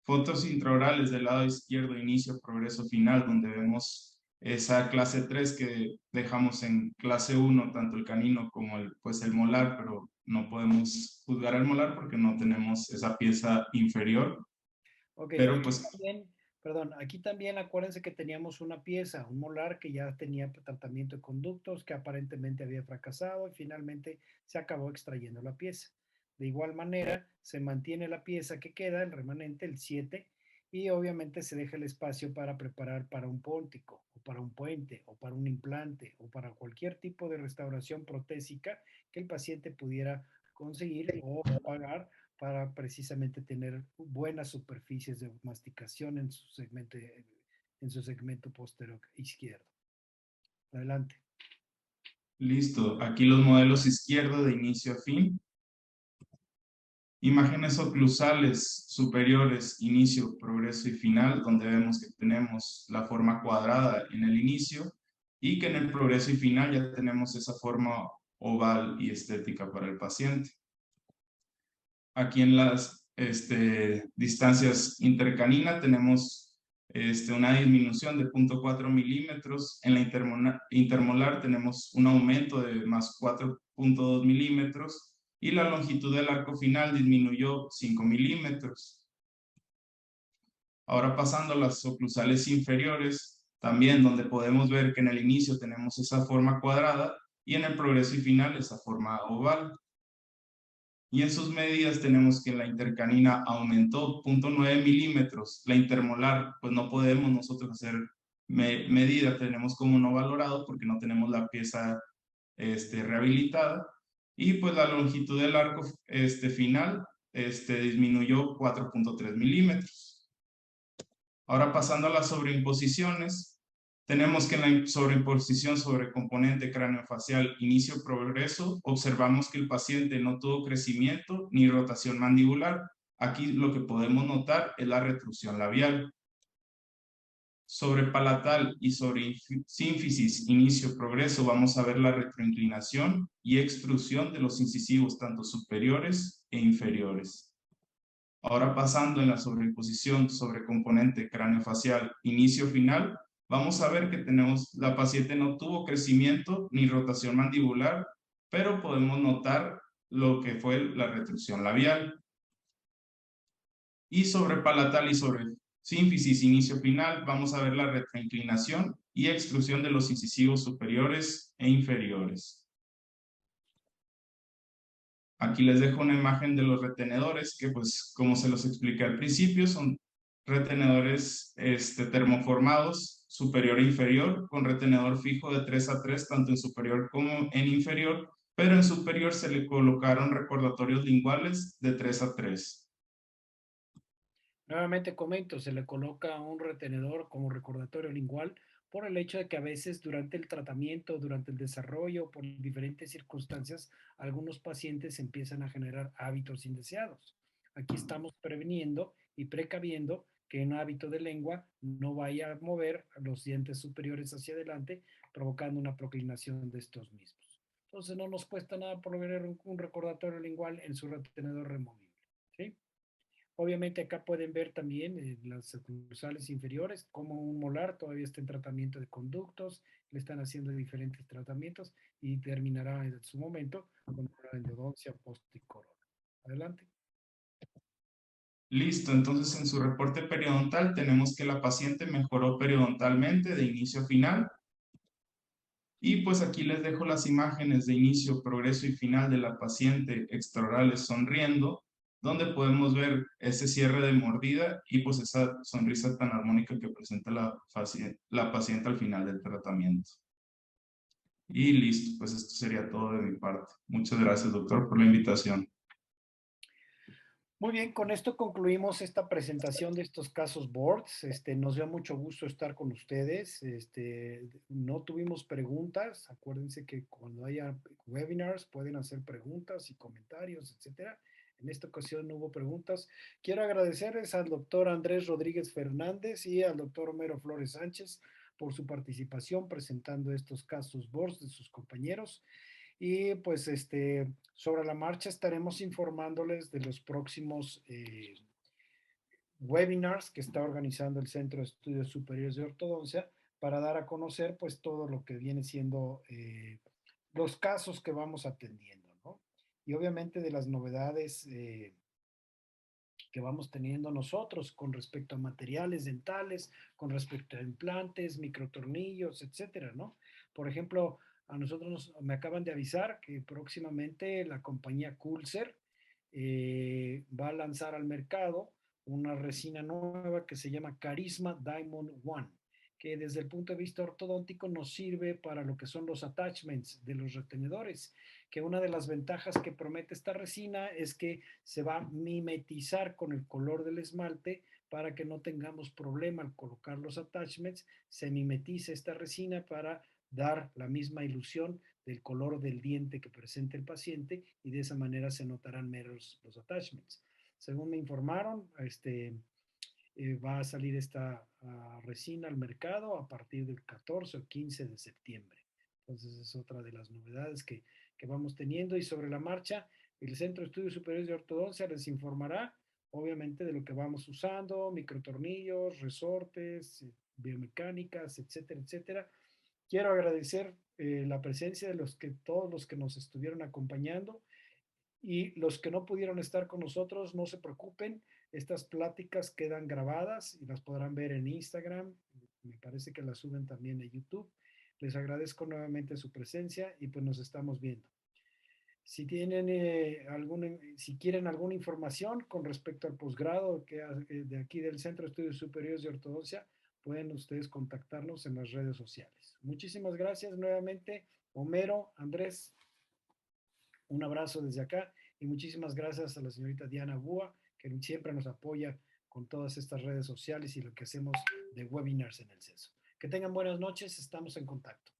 Fotos intraorales del lado izquierdo, inicio, progreso, final, donde vemos esa clase 3 que dejamos en clase 1, tanto el canino como el molar, pero no podemos juzgar el molar porque no tenemos esa pieza inferior. Ok, Pero aquí pues también, perdón, aquí también acuérdense que teníamos una pieza, un molar que ya tenía tratamiento de conductos, que aparentemente había fracasado y finalmente se acabó extrayendo la pieza. De igual manera, se mantiene la pieza que queda, el remanente, el 7, y obviamente se deja el espacio para preparar para un póntico, o para un puente, o para un implante, o para cualquier tipo de restauración protésica que el paciente pudiera conseguir o pagar para precisamente tener buenas superficies de masticación en su segmento posterior izquierdo. Adelante. listo, aquí los modelos izquierdo de inicio a fin. Imágenes oclusales superiores, inicio, progreso y final, donde vemos que tenemos la forma cuadrada en el inicio y que en el progreso y final ya tenemos esa forma oval y estética para el paciente. Aquí en las distancias intercanina tenemos una disminución de 0.4 milímetros. En la intermolar tenemos un aumento de más 4.2 milímetros. Y la longitud del arco final disminuyó 5 milímetros. Ahora pasando a las oclusales inferiores, también donde podemos ver que en el inicio tenemos esa forma cuadrada y en el progreso y final esa forma oval. Y en sus medidas tenemos que la intercanina aumentó 0.9 milímetros. La intermolar, pues no podemos nosotros hacer medida, tenemos como no valorado porque no tenemos la pieza rehabilitada. Y pues la longitud del arco final disminuyó 4.3 milímetros. Ahora pasando a las sobreimposiciones, tenemos que en la sobreimposición sobre componente craneofacial inicio-progreso, observamos que el paciente no tuvo crecimiento ni rotación mandibular. Aquí lo que podemos notar es la retrusión labial. Sobre palatal y sobre sínfisis inicio-progreso vamos a ver la retroinclinación y extrusión de los incisivos tanto superiores e inferiores. Ahora pasando en la sobreimposición sobre componente craneofacial inicio-final, vamos a ver que la paciente no tuvo crecimiento ni rotación mandibular, pero podemos notar lo que fue la retrusión labial. Y sobre palatal y sobre sínfisis inicio-final, vamos a ver la retroinclinación y extrusión de los incisivos superiores e inferiores. Aquí les dejo una imagen de los retenedores que, pues, como se los expliqué al principio, son retenedores termoformados, superior e inferior, con retenedor fijo de 3 a 3, tanto en superior como en inferior, pero en superior se le colocaron recordatorios linguales de 3 a 3. Nuevamente comento, se le coloca un retenedor como recordatorio lingual por el hecho de que a veces durante el tratamiento, durante el desarrollo, por diferentes circunstancias, algunos pacientes empiezan a generar hábitos indeseados. Aquí estamos previniendo y precaviendo que un hábito de lengua no vaya a mover los dientes superiores hacia adelante, provocando una proclinación de estos mismos. Entonces no nos cuesta nada poner un recordatorio lingual en su retenedor removible, ¿sí? Obviamente acá pueden ver también las sucursales inferiores, como un molar todavía está en tratamiento de conductos, le están haciendo diferentes tratamientos y terminará en su momento con una endodoncia post y corona. Adelante. Listo, entonces en su reporte periodontal tenemos que la paciente mejoró periodontalmente de inicio a final. Y pues aquí les dejo las imágenes de inicio, progreso y final de la paciente extraorales sonriendo, donde podemos ver ese cierre de mordida y pues esa sonrisa tan armónica que presenta la paciente al final del tratamiento. Y listo, pues esto sería todo de mi parte. Muchas gracias, doctor, por la invitación. Muy bien, con esto concluimos esta presentación de estos casos boards. Nos dio mucho gusto estar con ustedes. No tuvimos preguntas. Acuérdense que cuando haya webinars pueden hacer preguntas y comentarios, etcétera. En esta ocasión no hubo preguntas. Quiero agradecerles al doctor Andrés Rodríguez Fernández y al doctor Homero Flores Sánchez por su participación presentando estos casos boards de sus compañeros. Y pues sobre la marcha estaremos informándoles de los próximos webinars que está organizando el Centro de Estudios Superiores de Ortodoncia para dar a conocer pues todo lo que viene siendo los casos que vamos atendiendo, ¿no? Y obviamente de las novedades que vamos teniendo nosotros con respecto a materiales dentales, con respecto a implantes, microtornillos, etcétera, ¿no? Por ejemplo, a nosotros me acaban de avisar que próximamente la compañía Coolser va a lanzar al mercado una resina nueva que se llama Carisma Diamond One, que desde el punto de vista ortodóntico nos sirve para lo que son los attachments de los retenedores, que una de las ventajas que promete esta resina es que se va a mimetizar con el color del esmalte para que no tengamos problema al colocar los attachments, se mimetiza esta resina para dar la misma ilusión del color del diente que presenta el paciente y de esa manera se notarán menos los attachments. Según me informaron, va a salir esta resina al mercado a partir del 14 o 15 de septiembre. Entonces es otra de las novedades que vamos teniendo y sobre la marcha el Centro de Estudios Superiores de Ortodoncia les informará obviamente de lo que vamos usando, microtornillos, resortes, biomecánicas, etcétera, etcétera. Quiero agradecer la presencia de todos los que nos estuvieron acompañando y los que no pudieron estar con nosotros, no se preocupen, estas pláticas quedan grabadas y las podrán ver en Instagram, me parece que las suben también a YouTube. Les agradezco nuevamente su presencia y pues nos estamos viendo. Si tienen si quieren alguna información con respecto al posgrado de aquí del Centro de Estudios Superiores de Ortodoncia, pueden ustedes contactarnos en las redes sociales. Muchísimas gracias nuevamente, Homero, Andrés, un abrazo desde acá y muchísimas gracias a la señorita Diana Búa, que siempre nos apoya con todas estas redes sociales y lo que hacemos de webinars en el CESO. Que tengan buenas noches, estamos en contacto.